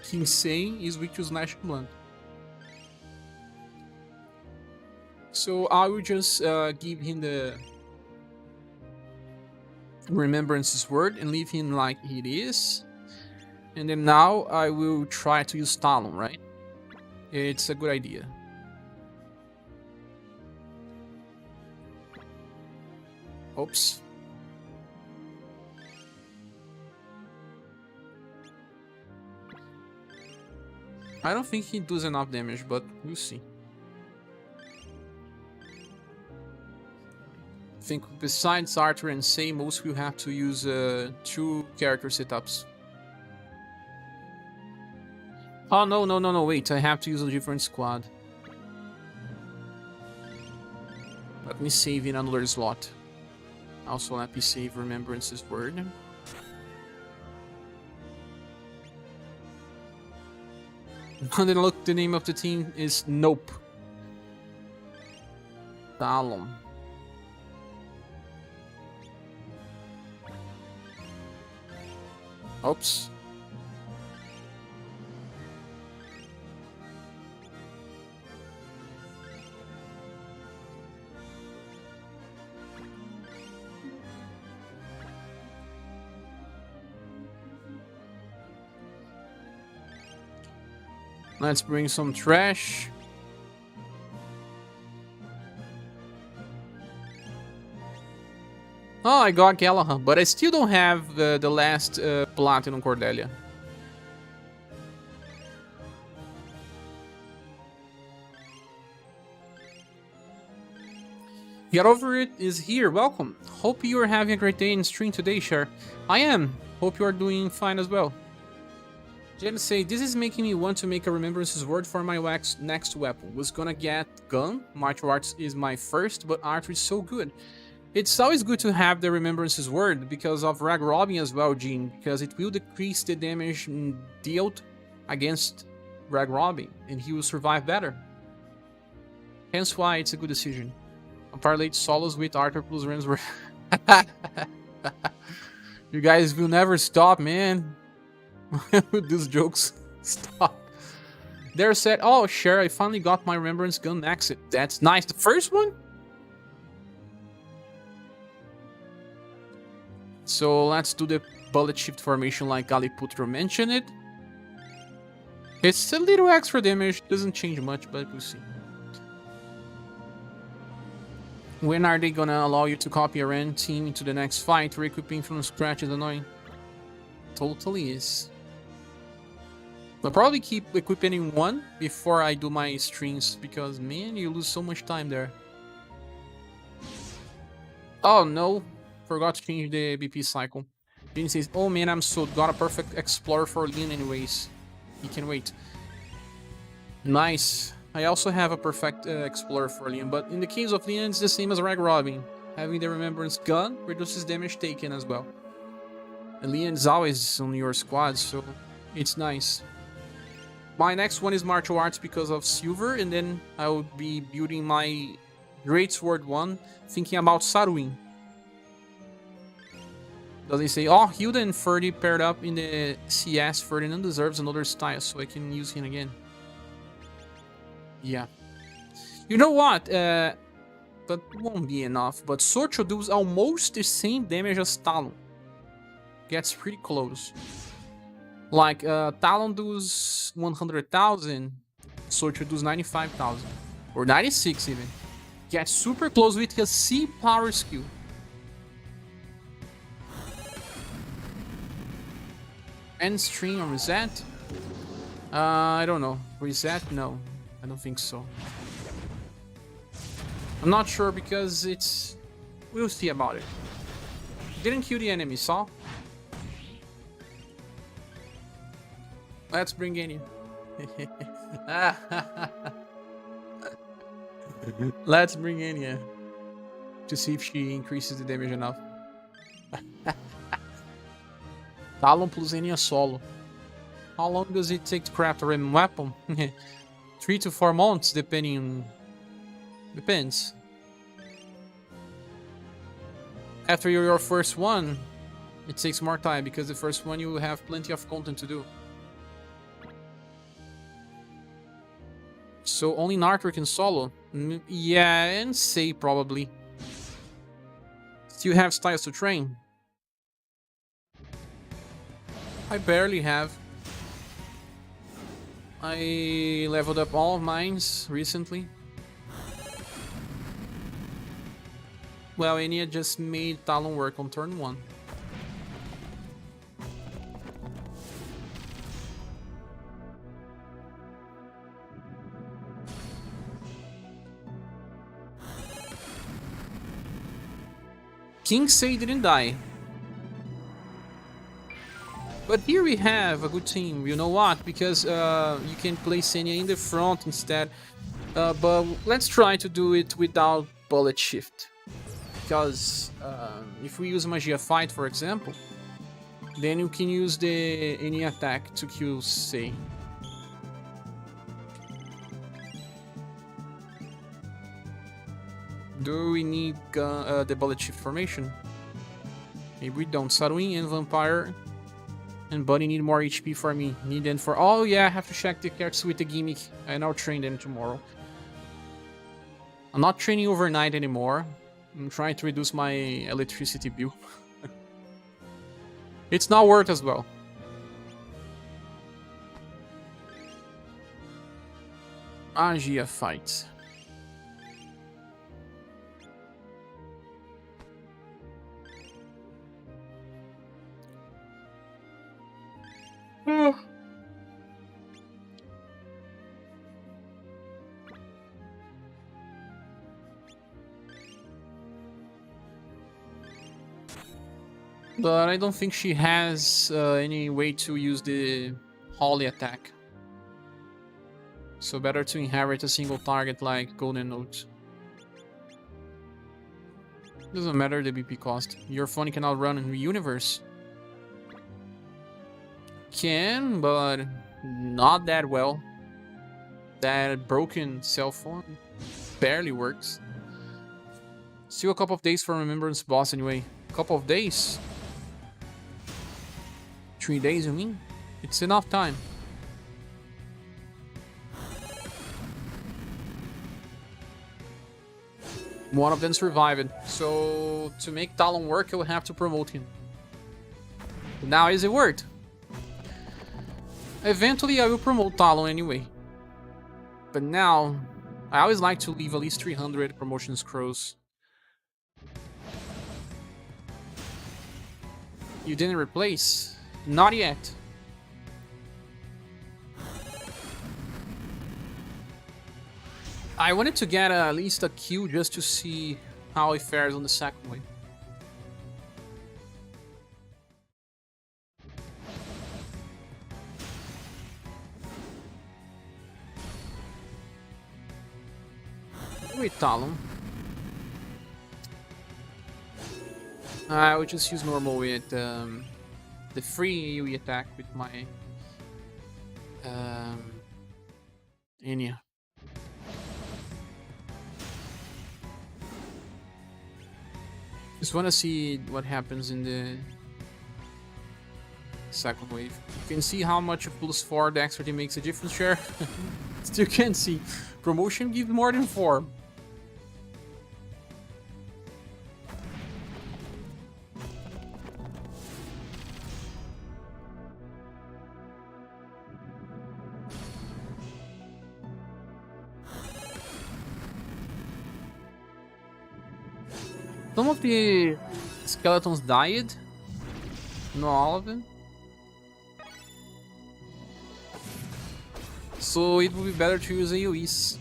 Speaker 1: Kinsey is weak to slash and blunt. So I will just give him the Remembrance's word and leave him like it is. And then now I will try to use Talon, right? It's a good idea. Oops. I don't think he does enough damage, but we'll see. I think besides Arthur and Say, most will have to use 2 character setups. Oh, no, wait, I have to use a different squad. Let me save in another slot. Also, let me save Remembrance's Word. And then look, the name of the team is Nope. Talon. Oops. Let's bring some trash. Oh, I got Galahad, but I still don't have the last Platinum Cordelia. Get Over It is here. Welcome. Hope you are having a great day in stream today, Cher. I am. Hope you are doing fine as well. Jen say, this is making me want to make a Remembrance's Word for my next weapon. Was gonna get gun. Martial Arts is my first, but Arthur is so good. It's always good to have the Remembrance's Word because of Rag Robin as well, Jean, because it will decrease the damage dealt against Rag Robin, and he will survive better. Hence why it's a good decision. Parlay solos with Arthur plus Ramsworth. You guys will never stop, man. With these jokes. Stop. There said, oh, sure, I finally got my Remembrance gun exit. That's nice. The first one? So let's do the bullet shift formation like Galiputro mentioned it. It's a little extra damage. Doesn't change much, but we'll see. When are they gonna allow you to copy a random team into the next fight? Re-equipping from scratch is annoying. Totally is. I'll probably keep equipping one before I do my streams because, man, you lose so much time there. Oh no, forgot to change the BP cycle. Jin says, oh man, I'm so got a perfect explorer for Leon anyways. He can wait. Nice. I also have a perfect explorer for Leon, but in the case of Leon, it's the same as Rag Robin. Having the Remembrance gun reduces damage taken as well. And Leon is always on your squad, so it's nice. My next one is Martial Arts because of Silver, and then I will be building my Great Sword one, thinking about Saruin. Does he say, oh, Hilda and Ferdy paired up in the CS, Ferdinand deserves another style, so I can use him again. Yeah. You know what? But it won't be enough. But Sorcho does almost the same damage as Talon. Gets pretty close. Like, Talon does 100,000. Sorcho does 95,000. Or 96 even. Gets super close with his C power skill. End stream or reset? I don't know. Reset? No. I don't think so. I'm not sure because it's... We'll see about it. Didn't kill the enemy, saw? Let's bring Enya. Let's bring Enya. To see if she increases the damage enough. Talon plus Enya solo. How long does it take to craft a random weapon? 3 to 4 months, depending on... Depends. After your first one, it takes more time, because the first one you have plenty of content to do. So only Nartor can solo? Yeah, and Say probably. Still have styles to train? I barely have. I leveled up all of mine recently. Well, Enya just made Talon work on turn 1. King Sei didn't die. But here we have a good team, you know what? Because you can play Senya in the front instead. But let's try to do it without bullet shift. Because if we use Magia Fight, for example, then you can use any attack to kill Sei. Do we need the bullet shift formation? Maybe we don't. Saruin and Vampire and Bunny need more HP for me. Need them for... Oh yeah, I have to check the cards with the gimmick. And I'll train them tomorrow. I'm not training overnight anymore. I'm trying to reduce my electricity bill. It's not worth as well. Magia Fight. But I don't think she has any way to use the Holly attack. So better to inherit a single target like Golden Note. Doesn't matter the BP cost. Your phone can outrun UniverSe. Can, but not that well. That broken cell phone barely works. Still a couple of days for Remembrance boss anyway. Couple of days? 3 days, you mean? It's enough time. One of them survived, so to make Talon work, I will have to promote him. Now is it worked? Eventually, I will promote Talon anyway. But now, I always like to leave at least 300 promotion scrolls. You didn't replace? Not yet. I wanted to get at least a kill just to see how it fares on the second wave. With Talon. I would just use normal with the free AoE attack with my Enya. Just want to see what happens in the second wave. You can see how much a +4 dexterity makes a difference here. Still can't see. Promotion gives more than 4. Some of the skeletons died. Not all of them. So it would be better to use AoEs.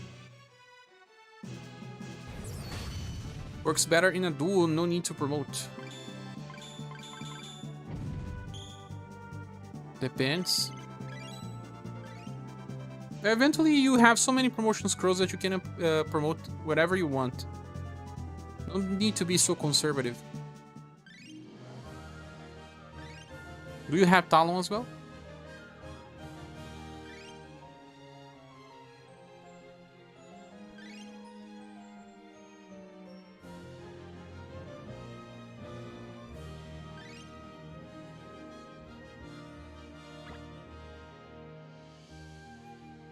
Speaker 1: Works better in a duel, no need to promote. Depends. Eventually you have so many promotion scrolls that you can promote whatever you want. Don't need to be so conservative. Do you have Talon as well?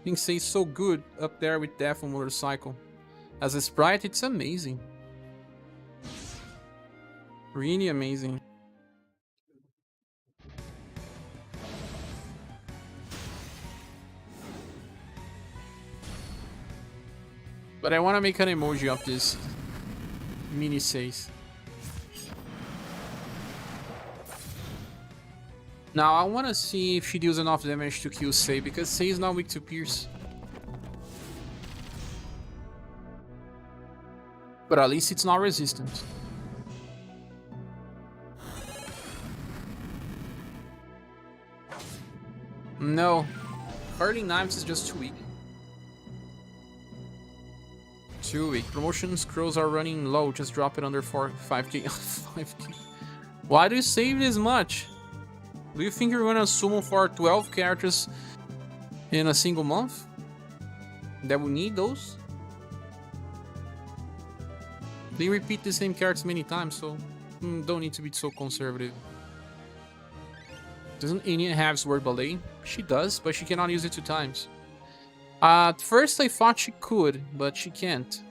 Speaker 1: King Sei is so good up there with Death on Motorcycle. As a sprite, it's amazing. Really amazing. But I want to make an emoji of this mini Seis. Now I want to see if she deals enough damage to kill Sei, because Sei is not weak to Pierce. But at least it's not resistant. No. Hurling knives is just too weak. Too weak. Promotion scrolls are running low. Just drop it under 5k. 5k. Why do you save this much? Do you think you're gonna summon for 12 characters in a single month? That we need those? They repeat the same characters many times, so don't need to be so conservative. Doesn't Enya have Sword Ballet? She does, but she cannot use it 2 times. At first I thought she could, but she can't.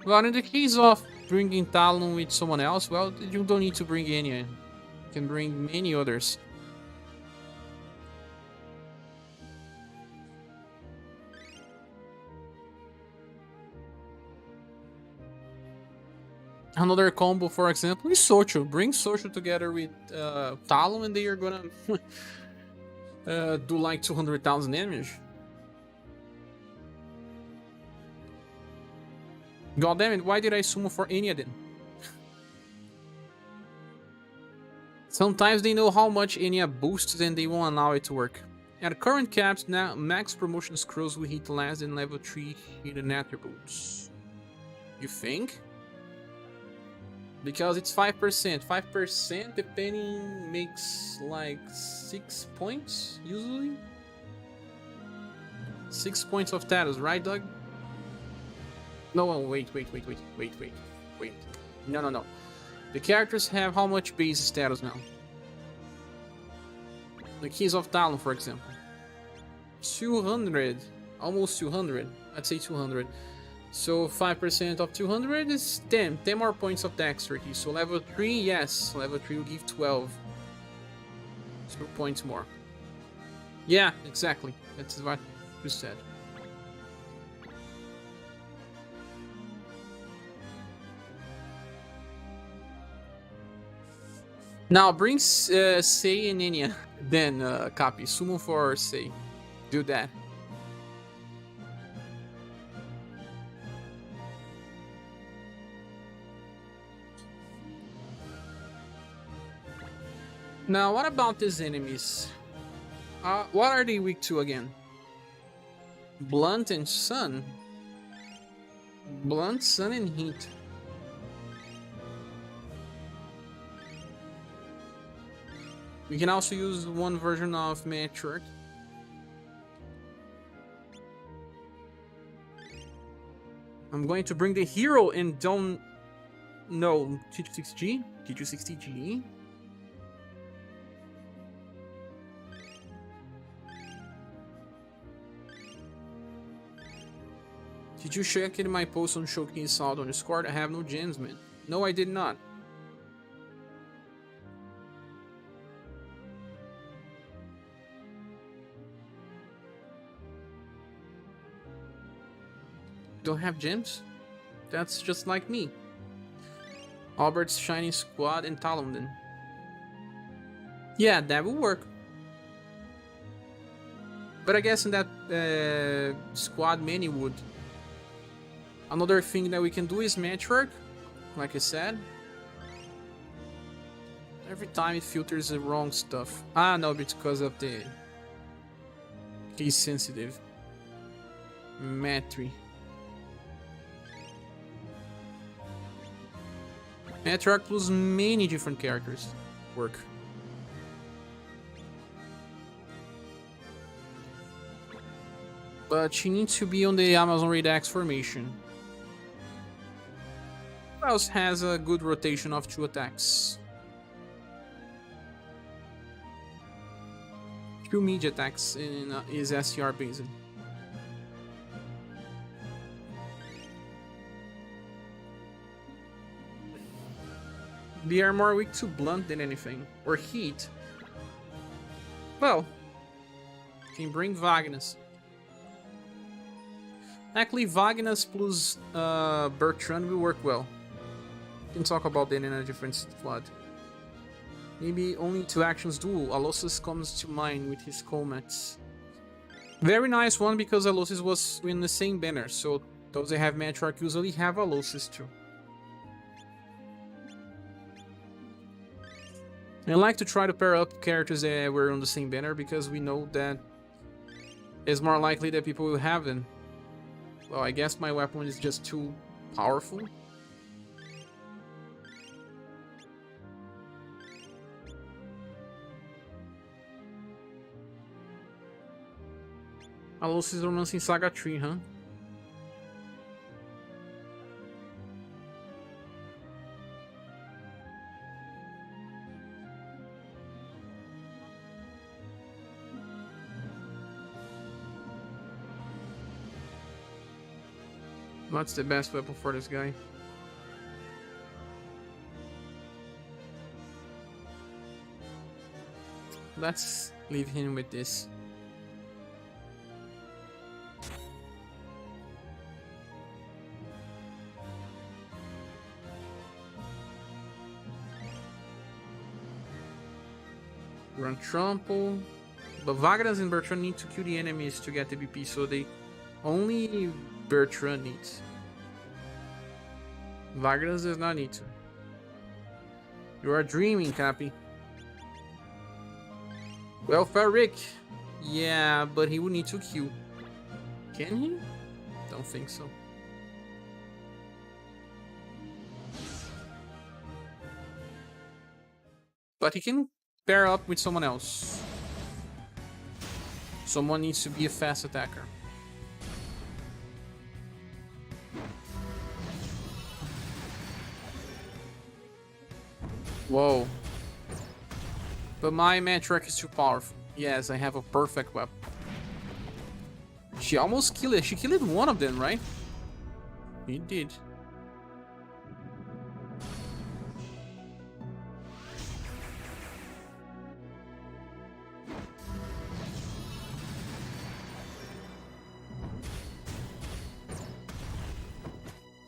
Speaker 1: Well, in the case of bringing Talon with someone else, well, you don't need to bring Enya. You can bring many others. Another combo, for example, is Socho. Bring Socho together with Talon and they are gonna do like 200,000 damage. God damn it, why did I summon for Enya then? Sometimes they know how much Enya boosts and they won't allow it to work. At current caps, now max promotion scrolls will hit less than level 3 hidden attributes. You think? Because it's 5%. 5% depending makes like 6 points usually. 6 points of status, right, Doug? No, wait. No. The characters have how much base status now? The Keys of Talon, for example. 200. Almost 200. I'd say 200. So 5% of 200 is 10. 10 more points of dexterity. So level 3, yes. Level 3 will give 12. 2 points more. Yeah, exactly. That's what you said. Now bring Sei and Enya. Then copy. Summon for Sei. Do that. Now, what about these enemies? What are they weak to again? Blunt and Sun? Blunt, Sun, and Heat. We can also use one version of Matriarch. I'm going to bring the hero and don't know T26G? T26G? Did you check in my post on Showcase Salt on Discord? I have no gems, man. No, I did not. Don't have gems? That's just like me. Albert's Shining Squad and Talon then. Yeah, that will work. But I guess in that squad many would. Another thing that we can do is Matriarch, like I said. Every time it filters the wrong stuff. Ah, no, because of the case sensitive. Matri. Matriarch plus many different characters work. But she needs to be on the Amazon Redux formation. Who else has a good rotation of 2 attacks? 2 media attacks in is SCR based. They are more weak to blunt than anything, or heat. Well, can bring Vagnus. Actually, Vagnus plus Bertrand will work well. We can talk about that in a different flood. Maybe only 2 actions duel. Alosis comes to mind with his comets. Very nice one because Alosis was in the same banner, so those that have Matriarch usually have Alosis too. I like to try to pair up characters that were on the same banner because we know that it's more likely that people will have them. Well, I guess my weapon is just too powerful. Alosis Romance in Saga Tree, huh? What's the best weapon for this guy? Let's leave him with this. Run Trample. But Vagras and Bertrand need to kill the enemies to get the BP, so they only Bertrand needs. Vagras does not need to. You are dreaming, Cappy. Well, Rick. Yeah, but he would need to queue. Can he? Don't think so. But he can pair up with someone else. Someone needs to be a fast attacker. Whoa. But my Matriarch is too powerful. Yes, I have a perfect weapon. She almost killed it. She killed one of them, right? He did.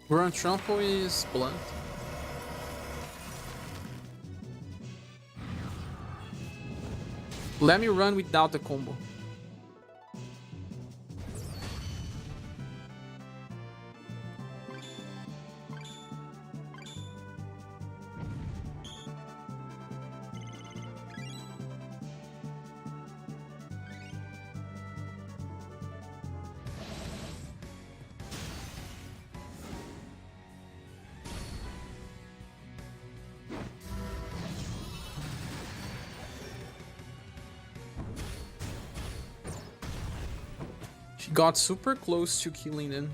Speaker 1: Run Trample is blunt. Let me run without the combo. She got super close to killing them.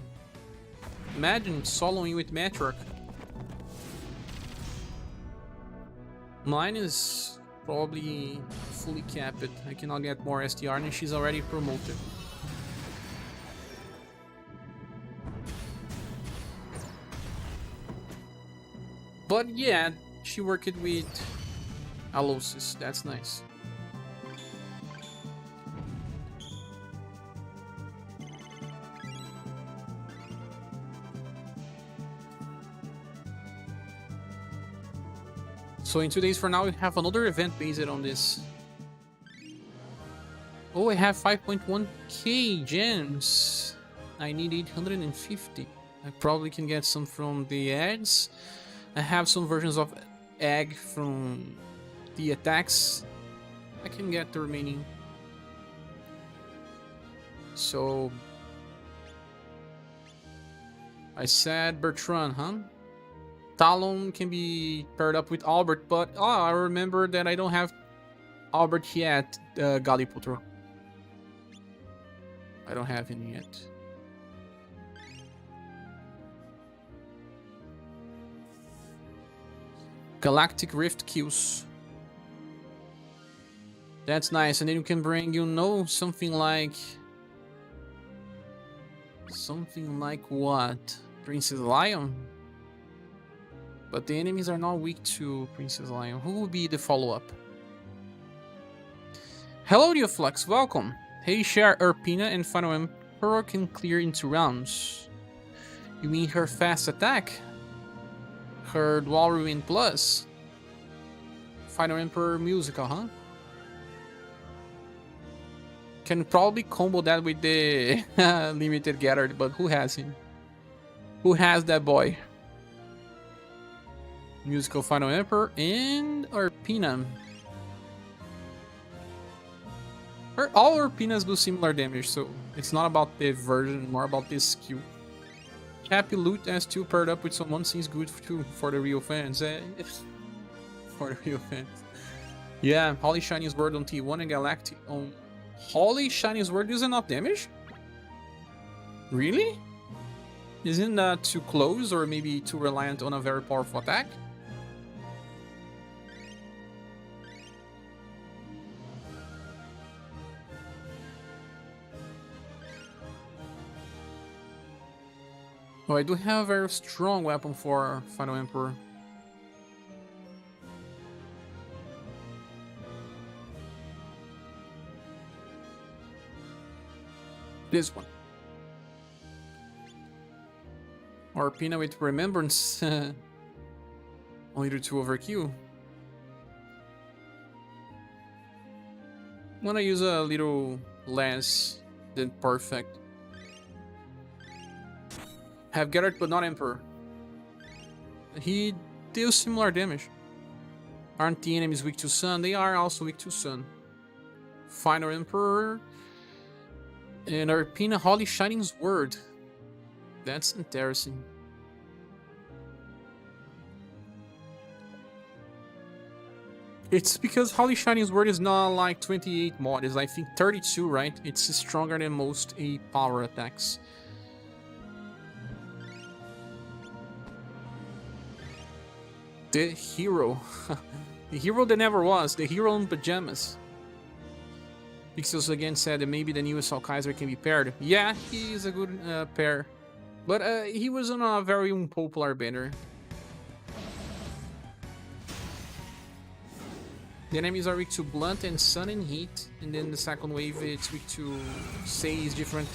Speaker 1: Imagine soloing with Matriarch. Mine is probably fully capped. I cannot get more STR and she's already promoted. But yeah, she worked with Alosis. That's nice. So in 2 days from now, we have another event based on this. Oh, I have 5.1k gems. I need 850. I probably can get some from the eggs. I have some versions of egg from the attacks. I can get the remaining. So I said Bertrand, huh? Talon can be paired up with Albert, but I remember that I don't have Albert yet, Gallipotor. I don't have him yet. Galactic Rift kills. That's nice, and then you can bring, something like... Something like what? Princess Lion? But the enemies are not weak to Princess Lion. Who will be the follow-up? Hello, Dioflux. Welcome. Hey, Share Erpina and Final Emperor can clear into rounds. You mean her fast attack? Her Dual Ruin Plus? Final Emperor musical, huh? Can probably combo that with the limited gather, but who has him? Who has that boy? Musical Final Emperor and Arpina. All our peanuts do similar damage, so it's not about the version, more about the skill. Happy Loot as 2 paired up with someone seems good for the real fans. For the real fans. Yeah, Holy Shining Sword on T1 and Galactic on... Holy Shining Sword does enough damage? Really? Isn't that too close or maybe too reliant on a very powerful attack? Oh, I do have a very strong weapon for Final Emperor. This one. Or Pina with Remembrance. Only the 2 overkill. I'm gonna use a little less than perfect. Have Geralt but not Emperor. He deals similar damage. Aren't the enemies weak to Sun? They are also weak to Sun. Final Emperor. And Arpina Holy Shining Sword. That's interesting. It's because Holy Shining Sword is not like 28 mod, it's I think 32, right? It's stronger than most A power attacks. The hero. The hero that never was. The hero in pajamas. Pixels again said that maybe the new Assault Kaiser can be paired. Yeah, he is a good pair. But he was on a very unpopular banner. The enemies are weak to Blunt and Sun and Heat. And then the second wave, it's weak to... Say is different.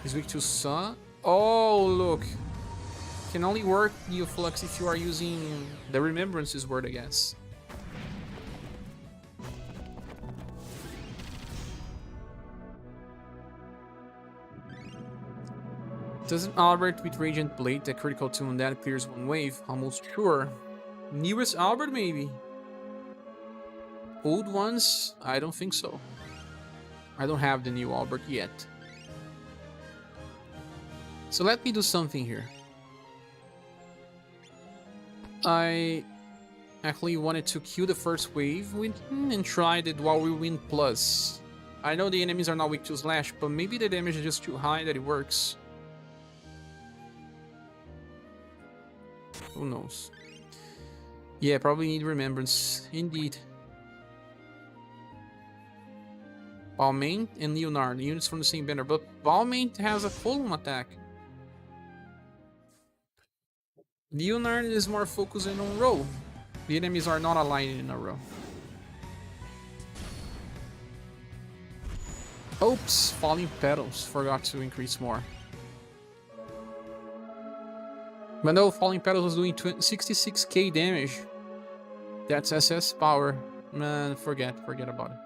Speaker 1: It's weak to Sun. Oh, look. Can only work Neoflux if you are using the Remembrances word, I guess. Doesn't Albert with Radiant Blade, the critical tune that clears one wave? Almost sure. Newest Albert, maybe? Old ones? I don't think so. I don't have the new Albert yet. So let me do something here. I actually wanted to kill the first wave with him and try the Dual Whirlwind Plus. I know the enemies are not weak to Slash, but maybe the damage is just too high that it works. Who knows? Yeah, probably need Remembrance. Indeed. Balmain and Leonard, units from the same banner, but Balmain has a full attack. Leonard is more focused on row. The enemies are not aligned in a row. Oops, Falling Petals. Forgot to increase more. But no, Falling Petals was doing 66k damage. That's SS power. Man, forget about it.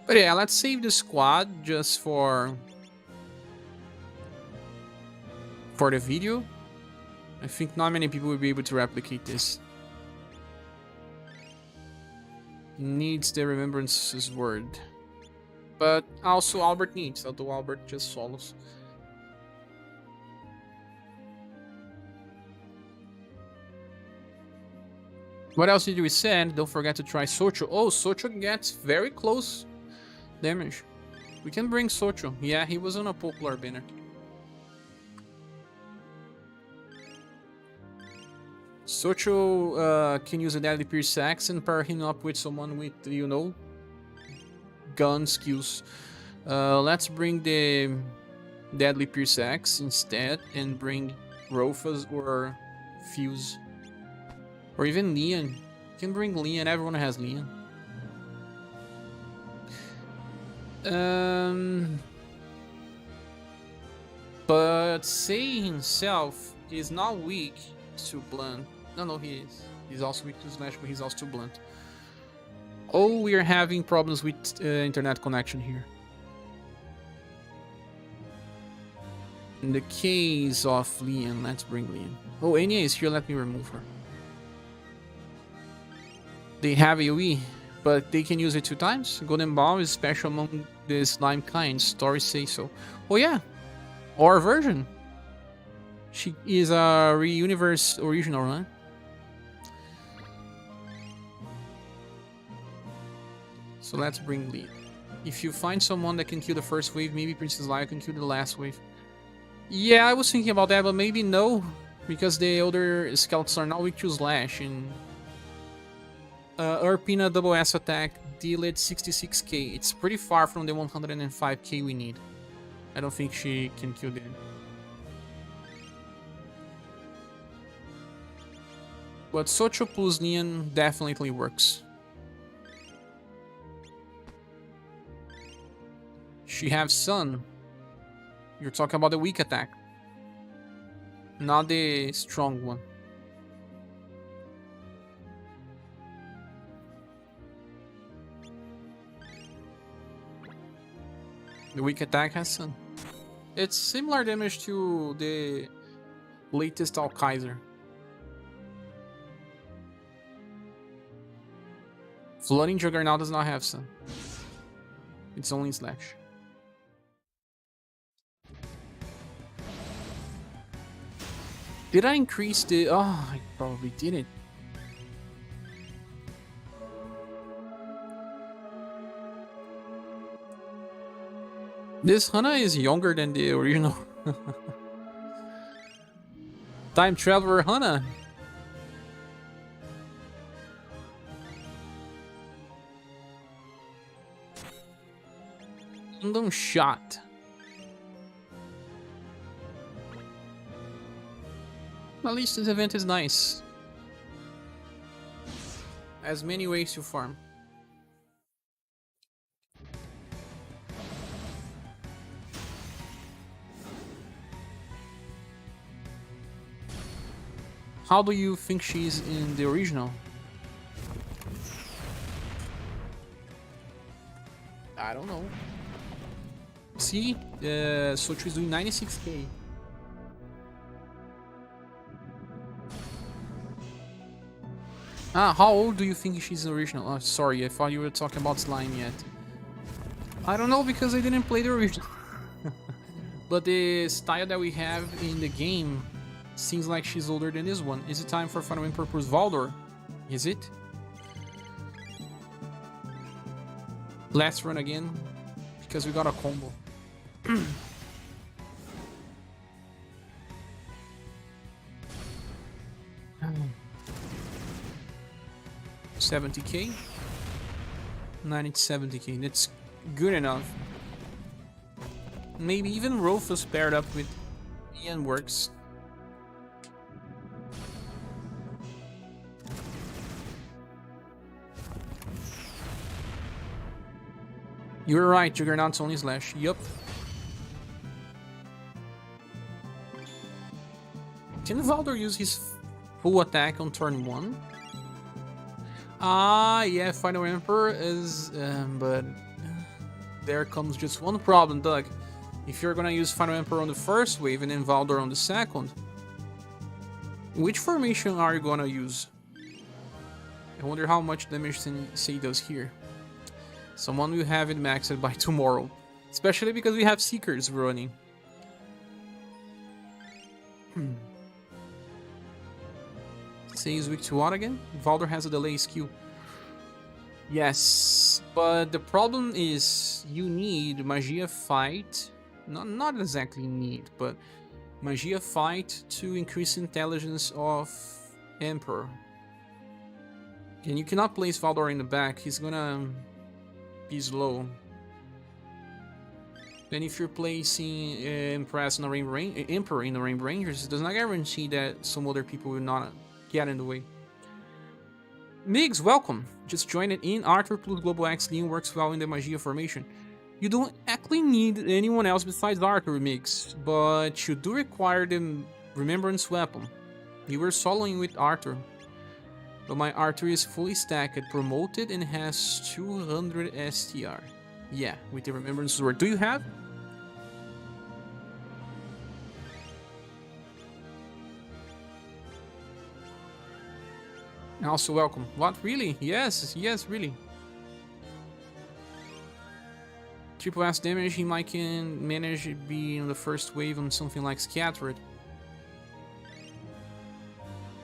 Speaker 1: But yeah, let's save the squad just for the video. I think not many people will be able to replicate this. Needs the Remembrance's word. But also Albert needs, although Albert just solos. What else did we send? Don't forget to try Socho. Oh, Socho gets very close damage. We can bring Socho. Yeah, he was on a popular banner. Socho can use a Deadly Pierce Axe and pair him up with someone with, you know, gun skills. Let's bring the Deadly Pierce Axe instead and bring Rofus or Fuse. Or even Leon. You can bring Leon, everyone has Leon. But Sei himself is not weak to Blunt. No, he is. He's also weak to Slash, but he's also too Blunt. Oh, we are having problems with internet connection here. In the case of Leon, let's bring Leon. Oh, Anya is here, let me remove her. They have AoE, but they can use it 2 times. Golden Ball is special among the slime kinds, stories say so. Oh yeah, our version. She is a UniverSe original, huh? So let's bring Leon. If you find someone that can kill the first wave, maybe Princess Leia can kill the last wave. Yeah, I was thinking about that, but maybe no, because the other scouts are not weak to slash, and Urpina double S attack deal at 66k. It's pretty far from the 105k we need. I don't think she can kill them. But Socho plus Neon definitely works. She has Sun. You're talking about the weak attack, not the strong one. The weak attack has Sun. It's similar damage to the latest Alkaiser. Flooding Juggernaut does not have Sun. It's only Slash. Did I increase the... Oh, I probably didn't. This Hana is younger than the original. Time Traveler Hana. Random shot. At least this event is nice. Has many ways to farm. How do you think she's in the original? I don't know. See, so she's doing 96k. How old do you think she's original? Oh, sorry, I thought you were talking about Slime yet. I don't know because I didn't play the original. But the style that we have in the game seems like she's older than this one. Is it time for Final Emperor plus Valdor? Is it? Let's run again because we got a combo. 70k, 90-70k. That's good enough. Maybe even Rofus paired up with Ian works. You were right, Juggernaut's only slash. Yup. Can Valdor use his full attack on turn 1? Yeah, Final Emperor is... but... there comes just one problem, Doug. If you're gonna use Final Emperor on the first wave and then Valdor on the second, which formation are you gonna use? I wonder how much damage Say does here. Someone will have it maxed by tomorrow. Especially because we have Seekers running. Say is weak to what again? Valdor has a delay skill. Yes, but the problem is you need Magia Fight. Not exactly need, but Magia Fight to increase intelligence of Emperor. And you cannot place Valdor in the back, he's gonna be slow. Then if you're placing Emperor in the Rainbow Rangers, it does not guarantee that some other people will not get in the way. Migs, welcome! Just join it in. Arthur plus Global X Leon works well in the Magia formation. You don't actually need anyone else besides Arthur, Migs, but you do require the Remembrance Weapon. You were soloing with Arthur, but my Arthur is fully stacked, promoted, and has 200 STR. Yeah, with the Remembrance Sword. Do you have? Also welcome. What, really? Yes, yes, really. Triple S damage, he might can manage to be in the first wave on something like Scattered.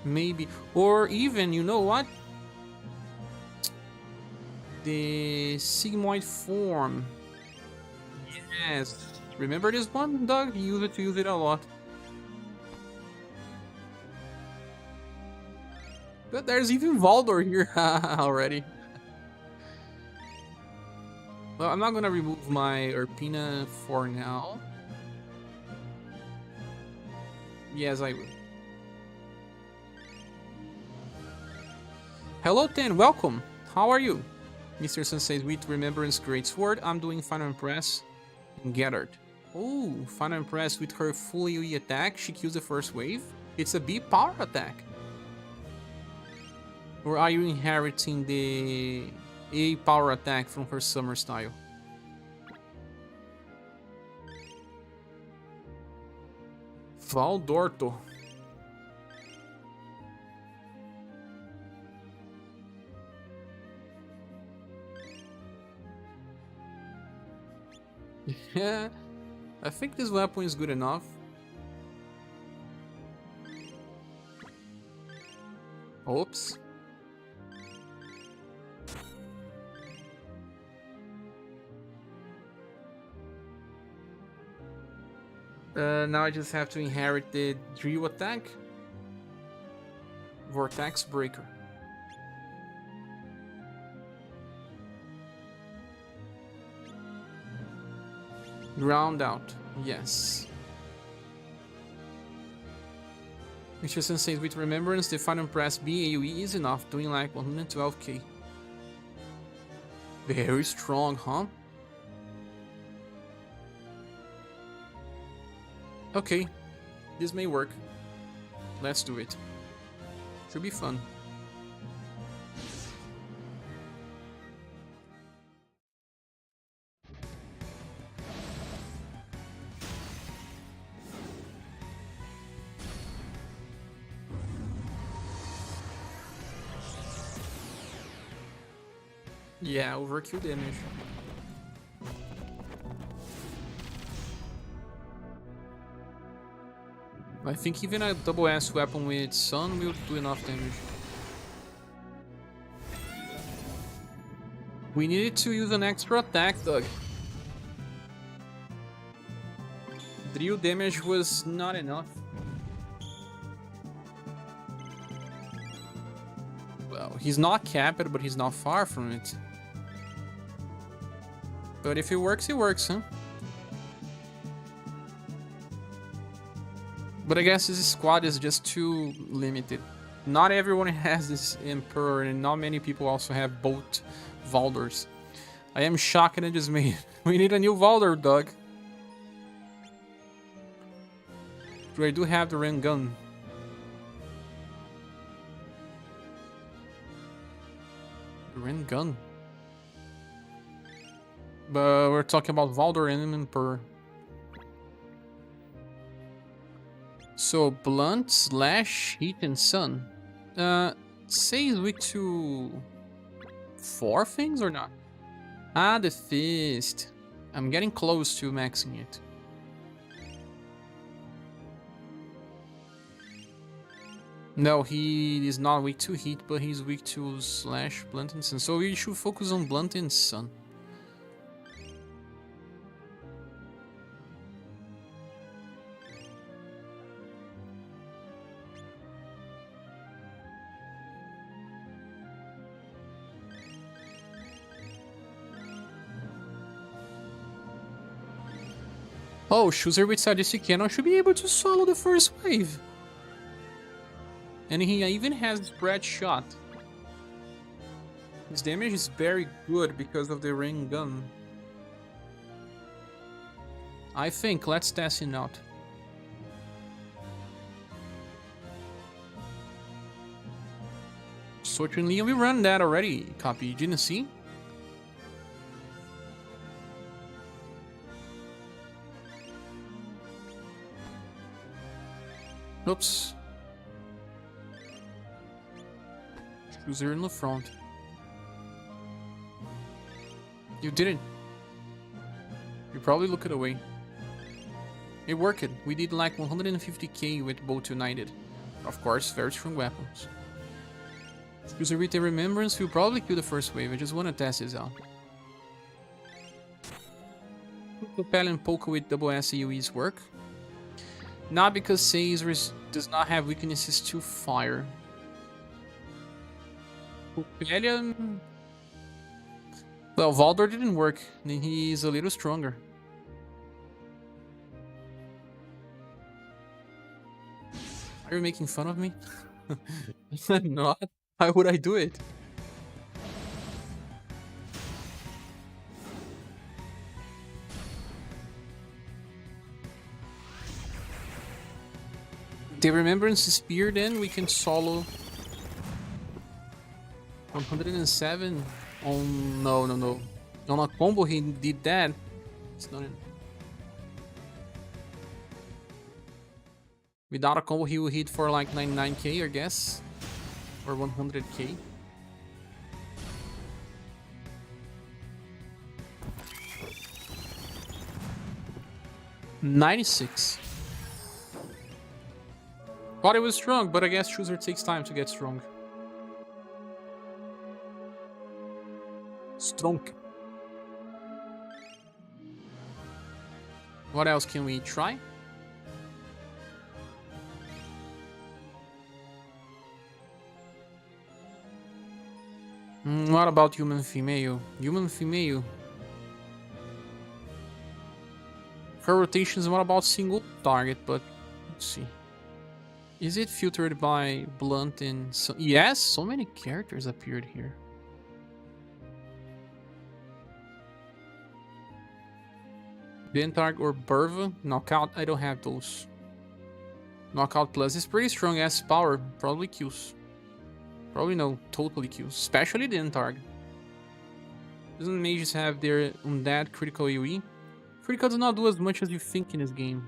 Speaker 1: Maybe. Or even, you know what? The Sigmoid form. Yes. Remember this one, Doug? Use it a lot. But there's even Valdor here already. Well, I'm not gonna remove my Urpina for now. Yes, I will. Hello, Ten. Welcome. How are you? Mr. Sensei's with Remembrance Great Sword. I'm doing Final Impress and Gathered. Oh, Final Impress with her full AoE attack. She kills the first wave. It's a B power attack. Or are you inheriting the A power attack from her summer style? Valdorto. Yeah, I think this weapon is good enough. Oops. Now I just have to inherit the drill attack. Vortex Breaker. Ground out. Yes. Mr. Sensei with Remembrance, the Final Press B AoE is enough, doing like 112k. Very strong, huh? Okay, this may work. Let's do it. Should be fun. Yeah, overkill damage. I think even a double S weapon with Sun will do enough damage. We needed to use an extra attack, Doug. Drill damage was not enough. Well, he's not capped, but he's not far from it. But if it works, huh? But I guess this squad is just too limited. Not everyone has this Emperor, and not many people also have both Valdors. I am shocked and dismayed. We need a new Valdor, Doug. I do have the Ren gun. The Ren gun? But we're talking about Valdor and Emperor. So, Blunt, Slash, Heat, and Sun. Say is weak to 4 things or not? Ah, the Fist. I'm getting close to maxing it. No, he is not weak to Heat, but he's weak to Slash, Blunt, and Sun. So we should focus on Blunt and Sun. Oh, Chooser with Sadistic Cannon should be able to solo the first wave. And he even has spread shot. His damage is very good because of the ring gun. I think, let's test it out. Certainly, we ran that already, copy. You didn't see? Oops. Cruiser in the front. You didn't. You probably looked away. It worked. We did like 150k with both united. Of course, very strong weapons. Cruiser with a remembrance will probably kill the first wave. I just want to test this out. Propel and Polka with double SAUEs work. Not because Caesar does not have weaknesses to fire. Propellia... Well, Valdor didn't work. He's a little stronger. Are you making fun of me? I'm not. Why would I do it? The Remembrance Spear, then we can solo 107. Oh no. On a combo he did that. It's not in. Without a combo he will hit for like 99k, I guess. Or 100k. $96. Thought it was strong, but I guess Chooser takes time to get strong. Strong. What else can we try? What about human female? Human female. Her rotation is not about single target, but let's see. Is it filtered by blunt and so? Yes, so many characters appeared here. Bentarg or Burva? Knockout, I don't have those. Knockout Plus is pretty strong as power, probably kills. Probably no, totally kills, especially the Bentarg. Doesn't mages have their undead critical AoE? Critical does not do as much as you think in this game.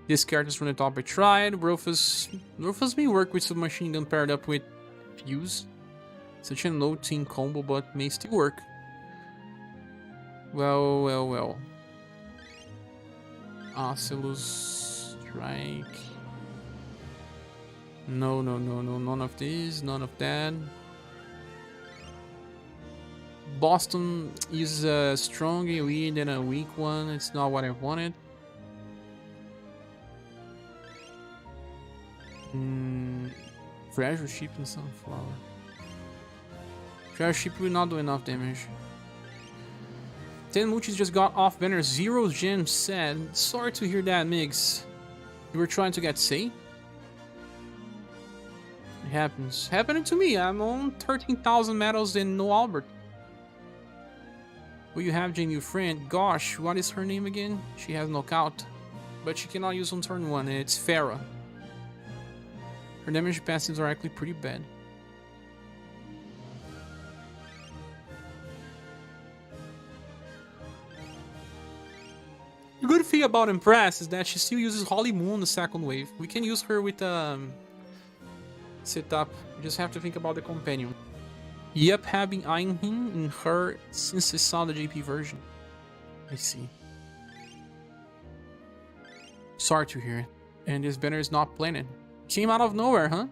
Speaker 1: These characters from the top I tried. Rufus may work with submachine gun paired up with Fuse. Such a low team combo, but may still work. Well. Ocelus Strike. No, none of this, none of that. Boston uses a strong AoE and then a weak one. It's not what I wanted. Treasure Ship and Sunflower. Treasure Ship will not do enough damage. 10 Moochies just got off banner. 0 gems sad. Sorry to hear that, Migs. You were trying to get Say? It happens. Happening to me. I'm on 13,000 medals and no Albert. Will you have Jane, your friend? Gosh, what is her name again? She has knockout. But she cannot use on turn 1. It's Farah. Her damage passives are actually pretty bad. The good thing about Impress is that she still uses Holy Moon on the second wave. We can use her with setup. We just have to think about the companion. Yep, having Einhin in her since we saw the JP version. I see. Sorry to hear it. And this banner is not planned. Came out of nowhere, huh?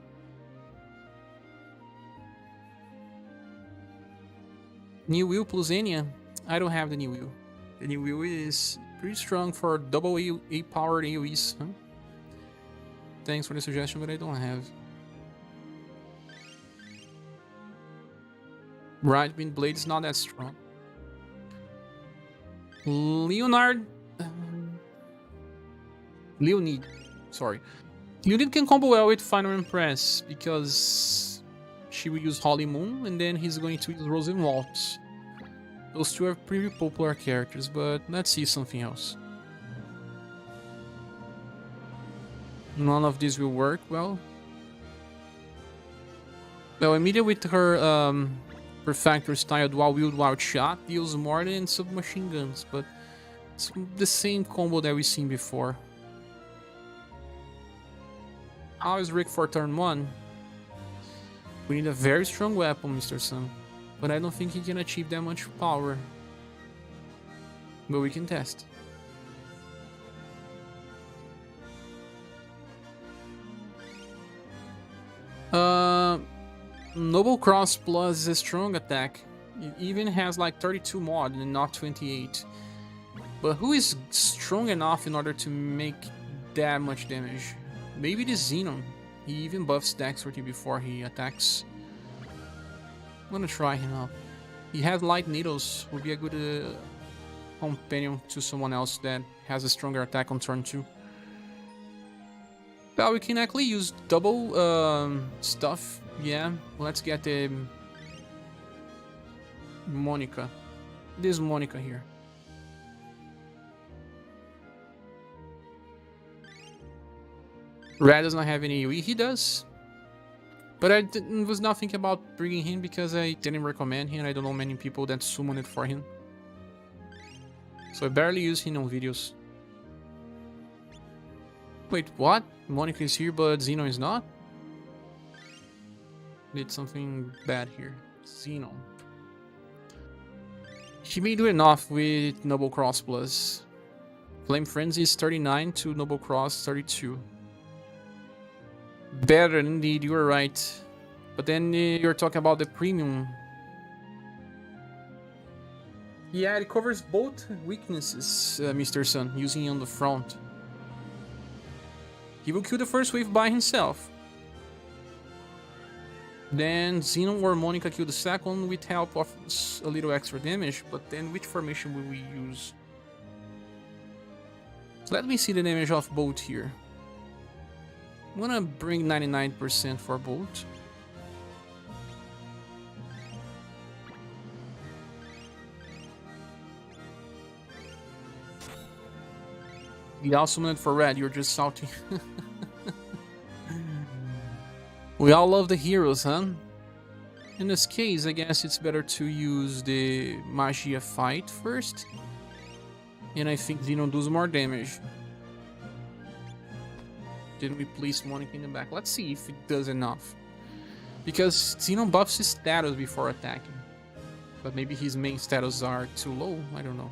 Speaker 1: New Wheel plus Enya. I don't have the New Wheel. The New Wheel is pretty strong for double A powered AoEs, huh? Thanks for the suggestion, but I don't have. Right, Wind Blade is not that strong. Leonid, sorry. Leonid can combo well with Final Impress because she will use Holy Moon and then he's going to use Rosenwaltz. Those two are pretty popular characters, but let's see something else. None of these will work well. Well, Emilia with her Perfector style dual wield wild shot deals more than submachine guns, but it's the same combo that we've seen before. How is Rick for turn 1? We need a very strong weapon, Mr. Sun. But I don't think he can achieve that much power. But we can test. Noble Cross Plus is a strong attack. It even has like 32 mod and not 28. But who is strong enough in order to make that much damage? Maybe the Xenon. He even buffs Dexterity before he attacks. I'm gonna try him out. He has Light Needles, would be a good companion to someone else that has a stronger attack on turn 2. Well, we can actually use double stuff. Yeah, let's get the Monica. This Monica here. Red does not have any UE. He does. But I was not thinking about bringing him because I didn't recommend him. I don't know many people that summoned it for him. So I barely use him on videos. Wait, what? Monica is here, but Xeno is not? Did something bad here. Xeno. She may do enough with Noble Cross Plus. Flame Frenzy is 39 to Noble Cross 32. Better indeed, you are right. But then you're talking about the premium. Yeah, it covers both weaknesses, Mr. Sun, using it on the front. He will kill the first wave by himself. Then Xenon or Monica kill the second with help of a little extra damage. But then which formation will we use? So let me see the damage of both here. I'm gonna bring 99% for both. The also meant for red, you're just salty. We all love the heroes, huh? In this case, I guess it's better to use the Magia Fight first. And I think Xeno does more damage. Then we place Monica in the back. Let's see if it does enough. Because Xeno buffs his status before attacking. But maybe his main status are too low, I don't know.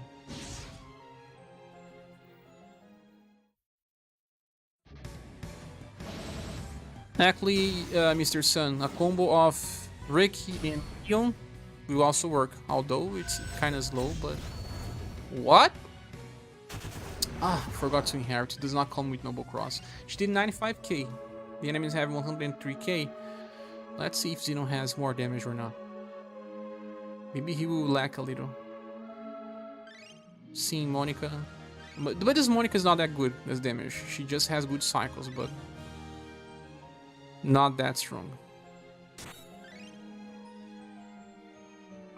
Speaker 1: Actually, Mr. Sun, a combo of Rick and Leon will also work. Although it's kinda slow, but... What? Ah, forgot to inherit. It does not come with Noble Cross. She did 95k. The enemies have 103k. Let's see if Xeno has more damage or not. Maybe he will lack a little. Seeing Monica. But this Monica is not that good as damage. She just has good cycles, but not that strong.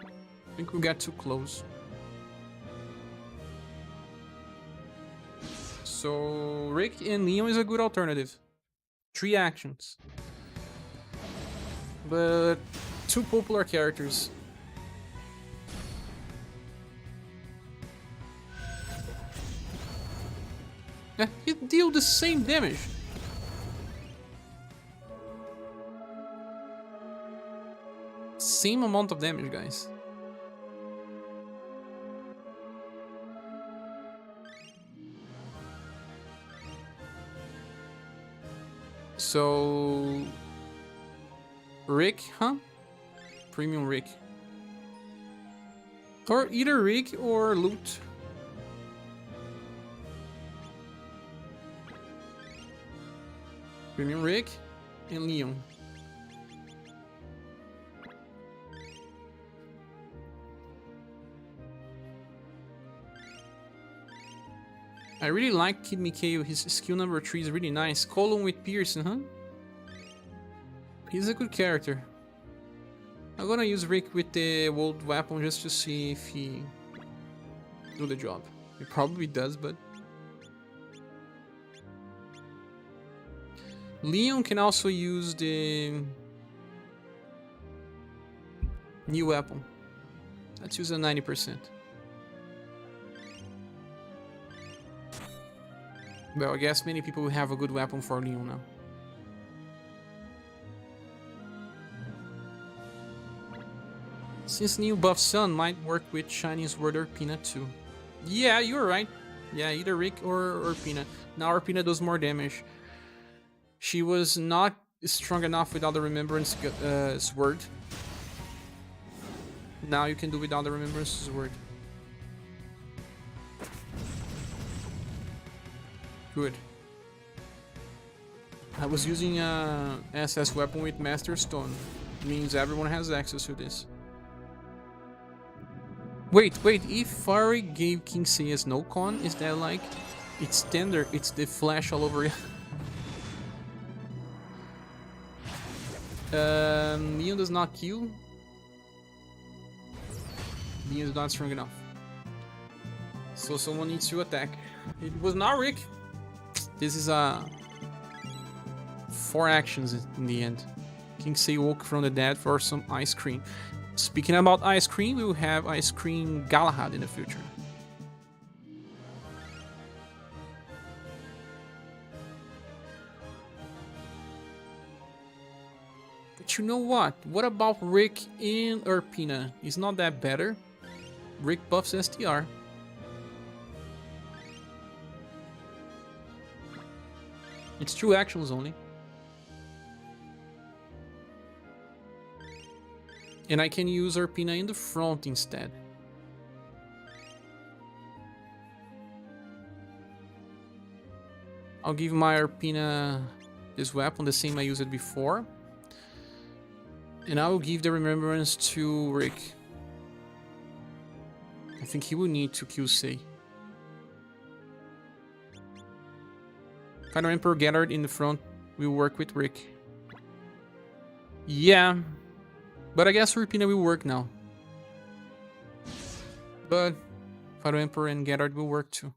Speaker 1: I think we got too close. So Rick and Leon is a good alternative. 3 actions. But 2 popular characters. Yeah, he deal the same damage. Same amount of damage, guys. So Rick, huh? Premium Rick. Or either Rick or Loot. Premium Rick and Leon. I really like Kid Mikhail. His skill number 3 is really nice. Colon with Pearson, huh? He's a good character. I'm gonna use Rick with the old weapon just to see if he do the job. He probably does, but Leon can also use the new weapon. Let's use a 90%. Well, I guess many people will have a good weapon for Leon now. Since new buff Sun might work with Shiny Sword or Peanut too. Yeah, you're right. Yeah, either Rick or Peanut. Now Peanut does more damage. She was not strong enough without the Remembrance Sword. Now you can do without the Remembrance Sword. Good. I was using a SS weapon with Master Stone. Means everyone has access to this. Wait, if Fari gave King Sei a snow cone, is that like it's tender, it's the flash all over it? Neon does not kill. Neon is not strong enough. So someone needs to attack. It was not Rick. This is 4 actions in the end. King Sei woke from the dead for some ice cream. Speaking about ice cream, we will have Ice Cream Galahad in the future. But you know what? What about Rick in Urpina? Is not that better? Rick buffs STR. It's 2 actions only. And I can use Urpina in the front instead. I'll give my Urpina this weapon, the same I used before. And I will give the Remembrance to Rick. I think he will need to kill Sei. Final Emperor gathered in the front will work with Rick. Yeah. But I guess Urpina will work now. But Final Emperor and Gathard will work too.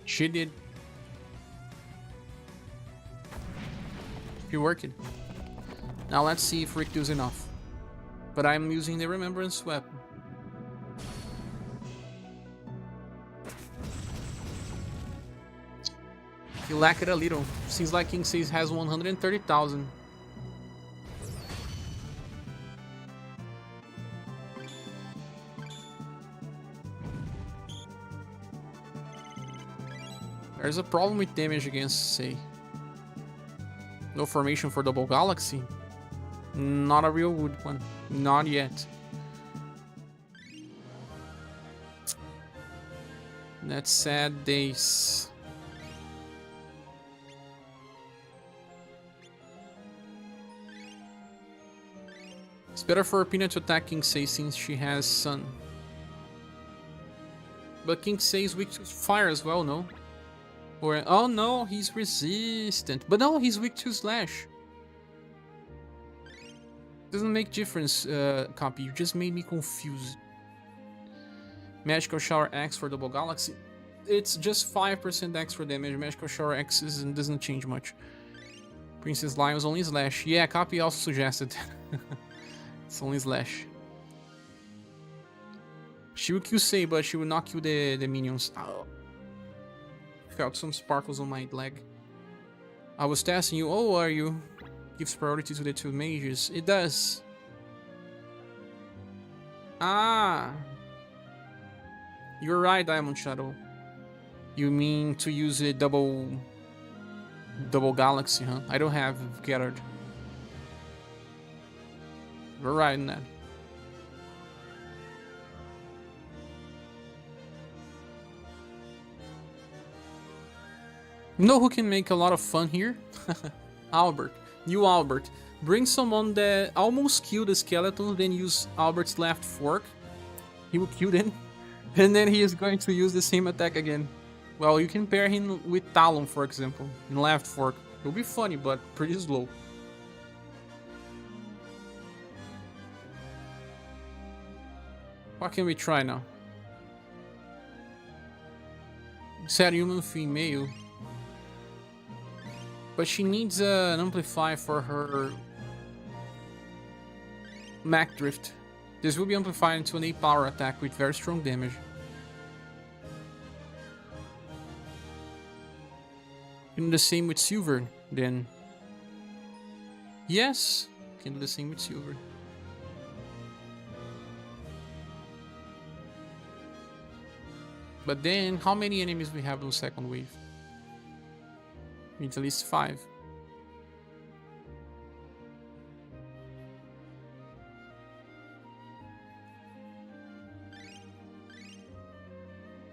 Speaker 1: She did. He worked. Now let's see if Rick does enough. But I'm using the Remembrance weapon. You lack it a little. Seems like King Sei has 130,000. There's a problem with damage against Sei. No formation for Double Galaxy. Not a real good one. Not yet. That's sad days. It's better for Urpina to attack King Sei since she has Sun. But King Sei is weak to fire as well, no? Or oh no, he's resistant. But no, he's weak to Slash. Doesn't make difference, Copy. You just made me confused. Magical Shower X for Double Galaxy. It's just 5% extra damage. Magical Shower X doesn't change much. Princess Lion's only Slash. Yeah, Copy also suggested. It's only Slash. She will kill Sei, but she will not kill the minions. Oh. Felt some sparkles on my leg. I was testing you. Oh, are you? Gives priority to the 2 mages. It does. Ah. You're right, Diamond Shadow. You mean to use a double Galaxy, huh? I don't have Gathered. You're right in that. You know who can make a lot of fun here? Albert. New Albert. Bring someone that almost killed the skeleton, then use Albert's left fork. He will kill them. And then he is going to use the same attack again. Well, you can pair him with Talon, for example, in left fork. It'll be funny, but pretty slow. What can we try now? Set human female. But she needs an amplifier for her Mac Drift. This will be amplified into an 8 power attack with very strong damage. Can do the same with silver, then. Yes, can do the same with silver. But then, how many enemies we have on second wave? We need at least 5.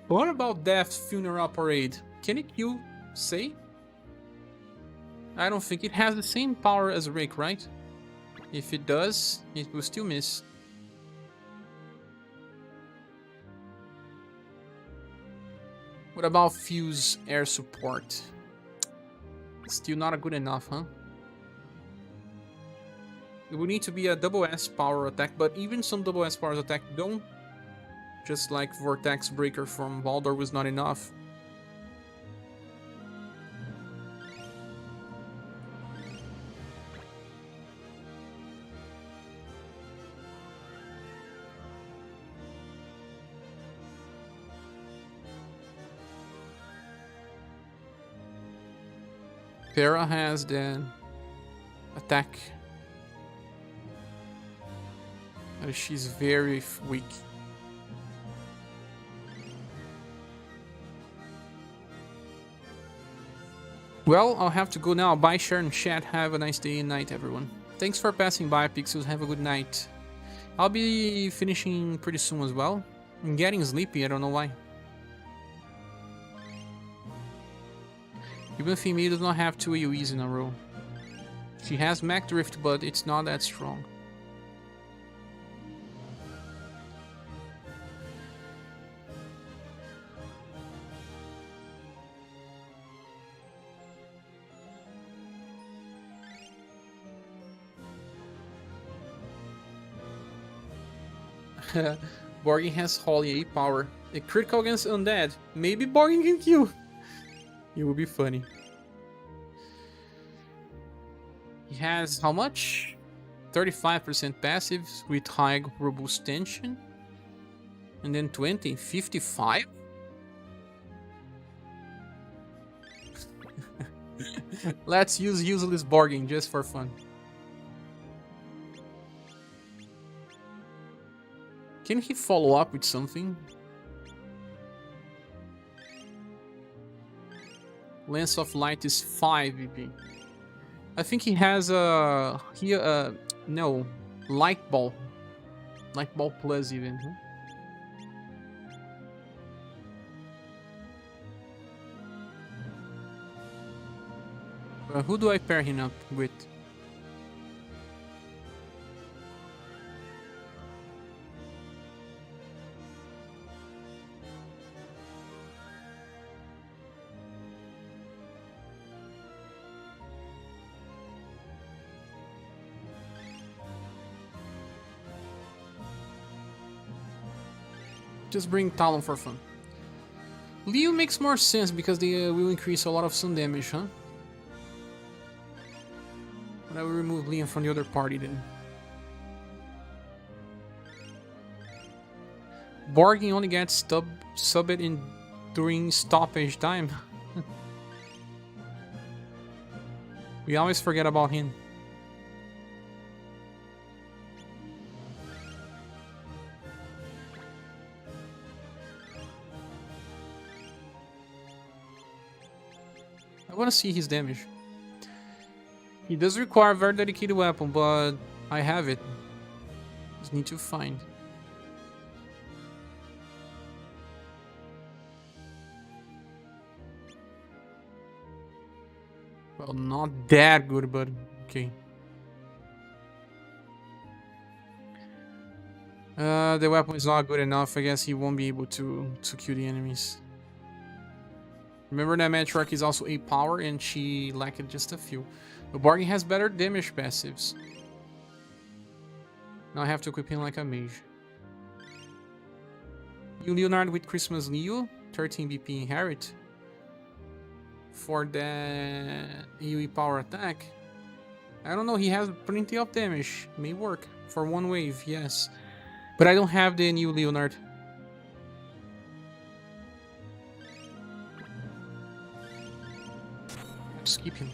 Speaker 1: What about Death's Funeral Parade? Can it kill Say? I don't think it has the same power as Rake, right? If it does, it will still miss. What about Fuse Air Support? Still not good enough, huh? It would need to be a double S power attack, but even some double S power attack don't. Just like Vortex Breaker from Valdor was not enough. Terra has the attack. She's very weak. Well, I'll have to go now. Bye, share and chat. Have a nice day and night, everyone. Thanks for passing by, Pixels. Have a good night. I'll be finishing pretty soon as well. I'm getting sleepy, I don't know why. Even female does not have 2 AoEs in a row. She has Mech Drift, but it's not that strong. Borgin has Holy 8 power. A critical against undead. Maybe Borgin can kill. It would be funny. He has how much? 35% passives with high robust tension. And then 20. 55? Let's use useless Borgin just for fun. Can he follow up with something? Lens of Light is 5 VP. I think he has a no, Light Ball. Light Ball Plus even. Who do I pair him up with? Just bring Talon for fun. Leo makes more sense because they will increase a lot of sun damage, huh? But I will remove Leon from the other party then. Borgin only gets subbed in during stoppage time. We always forget about him. I want to see his damage. He does require a very dedicated weapon, but I have it. Just need to find. Well, not that good, but okay. The weapon is not good enough. I guess he won't be able to kill the enemies. Remember that Matriarch is also 8 power and she lacked just a few. But Borgin has better damage passives. Now I have to equip him like a mage. You Leonard with Christmas Leo, 13 BP inherit. For the AoE power attack. I don't know, he has plenty of damage. May work for one wave, yes. But I don't have the new Leonard. Just keep him.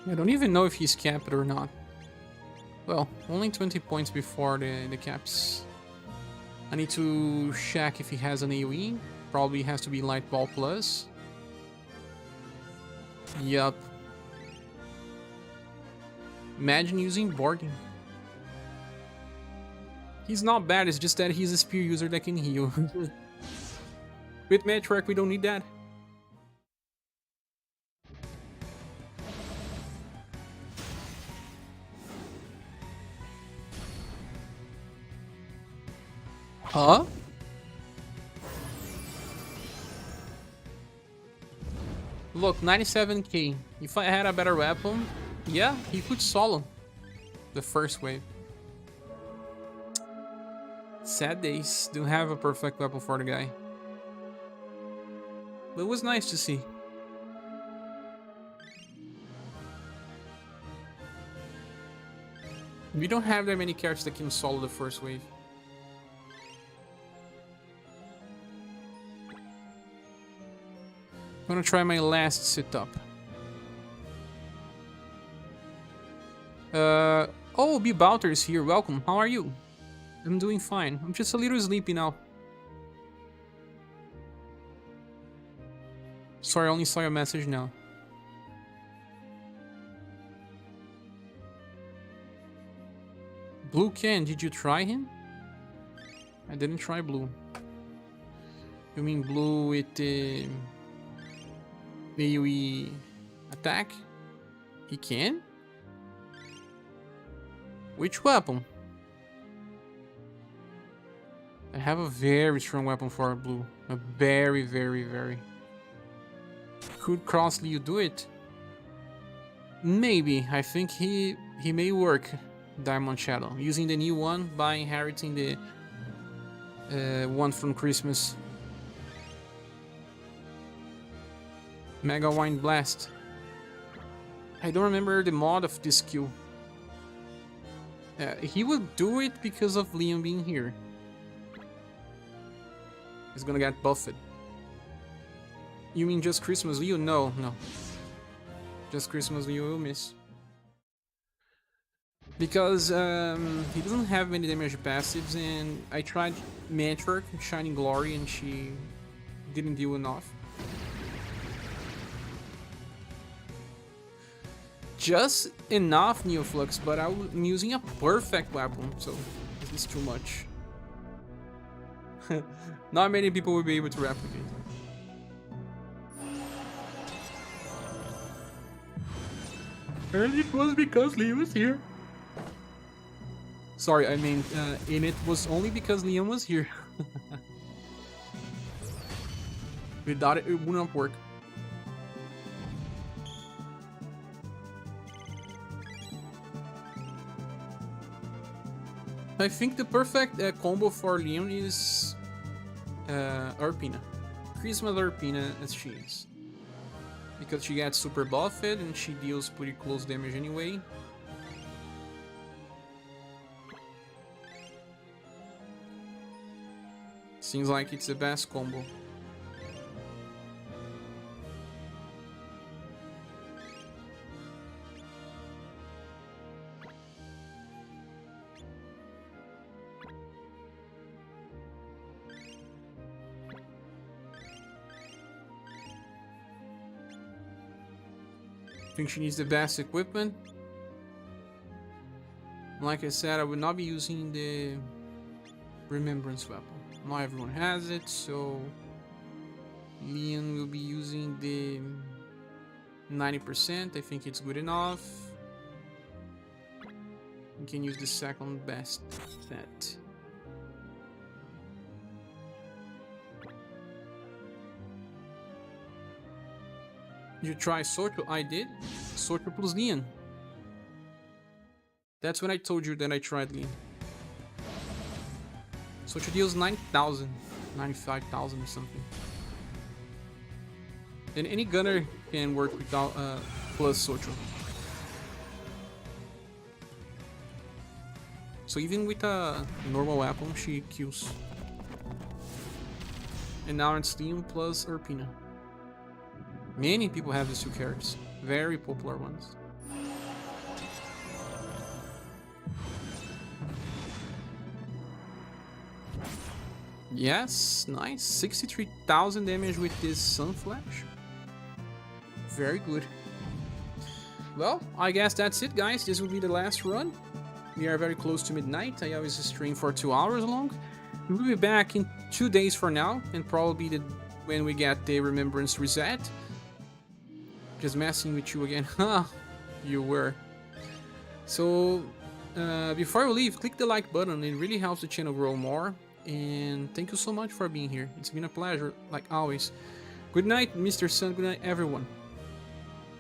Speaker 1: I don't even know if he's capped or not. Well, only 20 points before the caps. I need to check if he has an AoE. Probably has to be Light Ball Plus. Yup. Imagine using Boarding. He's not bad, it's just that he's a spear user that can heal. With Matriarch, we don't need that. Huh? Look, 97k. If I had a better weapon, yeah, he could solo the first wave. Sad days. Don't have a perfect weapon for the guy. But it was nice to see. We don't have that many characters that can solo the first wave. I'm gonna try my last sit-up. Oh, B. Bouter is here. Welcome. How are you? I'm doing fine. I'm just a little sleepy now. Sorry, I only saw your message now. Blue Ken, did you try him? I didn't try Blue. You mean Blue with the AoE attack? He can? Which weapon? I have a very strong weapon for Blue. A very, very, very. Could Crossley you do it? Maybe. I think he may work Diamond Shadow. Using the new one by inheriting the one from Christmas. Mega Wind Blast. I don't remember the mod of this skill. He would do it because of Liam being here. He's gonna get buffed. You mean just Christmas Leo? No, no. Just Christmas Leo will miss. Because he doesn't have many damage passives, and I tried Matriarch, Shining Glory, and she didn't deal enough. Just enough Neoflux, but I'm using a perfect weapon, so this is too much. Not many people will be able to replicate. And it was because Liam was here. Sorry, I mean, and it was only because Liam was here. Without it, it would not work. I think the perfect combo for Liam is Arpina. Christmas Arpina as she is. Because she gets super buffed and she deals pretty close damage anyway. Seems like it's the best combo. I think she needs the best equipment. Like I said, I would not be using the Remembrance weapon. Not everyone has it, so Liam will be using the 90%. I think it's good enough. You can use the second best set. You try Soto? I did. Soto plus Liam. That's when I told you that I tried Liam. So it deals 9,000, 95,000 or something. And any gunner can work without plus social. So even with a normal weapon, she kills. And now it's Steam plus Urpina. Many people have these two characters. Very popular ones. Yes, nice. 63,000 damage with this Sun Flash. Very good. Well, I guess that's it, guys. This will be the last run. We are very close to midnight. I always stream for 2 hours long. We'll be back in 2 days from now, and probably when we get the Remembrance reset. Just messing with you again. Huh, you were. So, before we leave, click the like button. It really helps the channel grow more. And thank you so much for being here. It's been a pleasure, like always. Good night, Mr. Sun. Good night, everyone.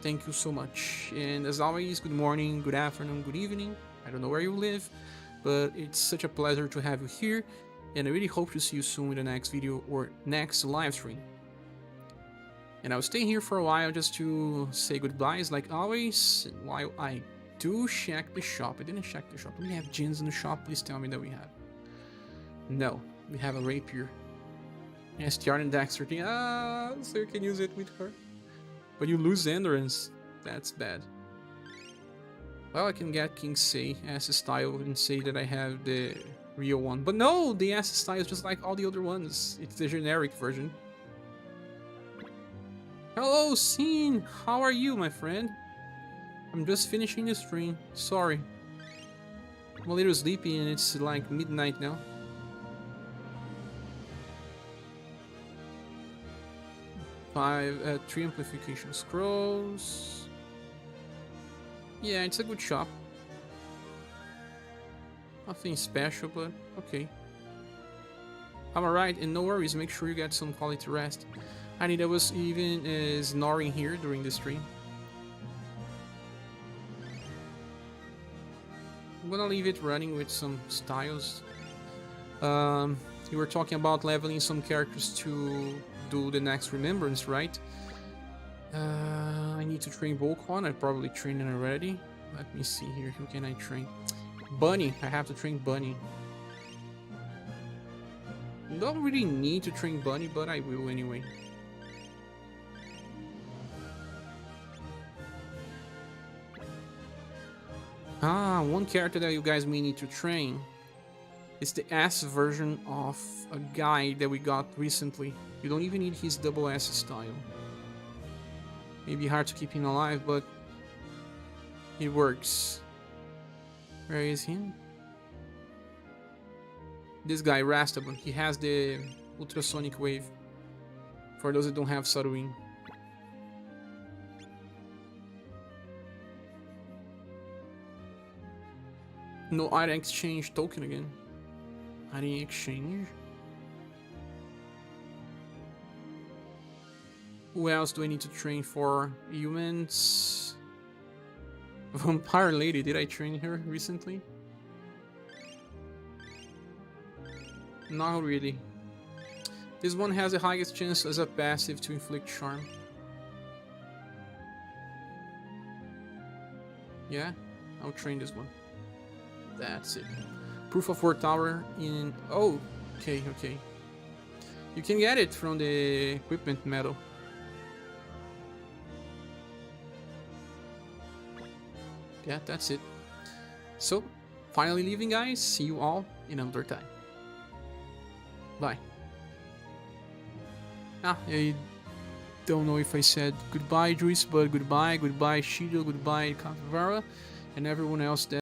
Speaker 1: Thank you so much. And as always, good morning, good afternoon, good evening. I don't know where you live, but it's such a pleasure to have you here. And I really hope to see you soon in the next video or next live stream. And I'll stay here for a while just to say goodbyes, like always, while I do check the shop. I didn't check the shop. Do we have gins in the shop? Please tell me that we have. No, we have a rapier. STR and dexterity. Ah, so you can use it with her. But you lose endurance. That's bad. Well, I can get King Sei S style and say that I have the real one. But no, the S style is just like all the other ones. It's the generic version. Hello, Scene! How are you, my friend? I'm just finishing the stream. Sorry. I'm a little sleepy and it's like midnight now. Three amplification scrolls. Yeah, it's a good shop. Nothing special, but okay. I'm alright, and no worries, make sure you get some quality rest. I need I was even snoring here during the stream. I'm gonna leave it running with some styles. You were talking about leveling some characters to do the next Remembrance, right? I need to train Volcon. I probably trained it already. Let me see here. Who can I train? Bunny. I have to train Bunny. Don't really need to train Bunny, but I will anyway. Ah, one character that you guys may need to train. It's the S version of a guy that we got recently. You don't even need his double S style. Maybe hard to keep him alive, but it works. Where is he? This guy, Rastaban, he has the ultrasonic wave. For those that don't have Saruin. No item exchange token again. Item exchange. Who else do I need to train for? Humans. Vampire Lady, did I train her recently? Not really. This one has the highest chance as a passive to inflict charm. Yeah, I'll train this one. That's it. Proof of Work Tower in... Oh, okay, okay. You can get it from the equipment medal. Yeah, that's it. So, finally leaving, guys. See you all in another time. Bye. I don't know if I said goodbye, Juice, but goodbye, goodbye, Shido, goodbye, Capivara, and everyone else that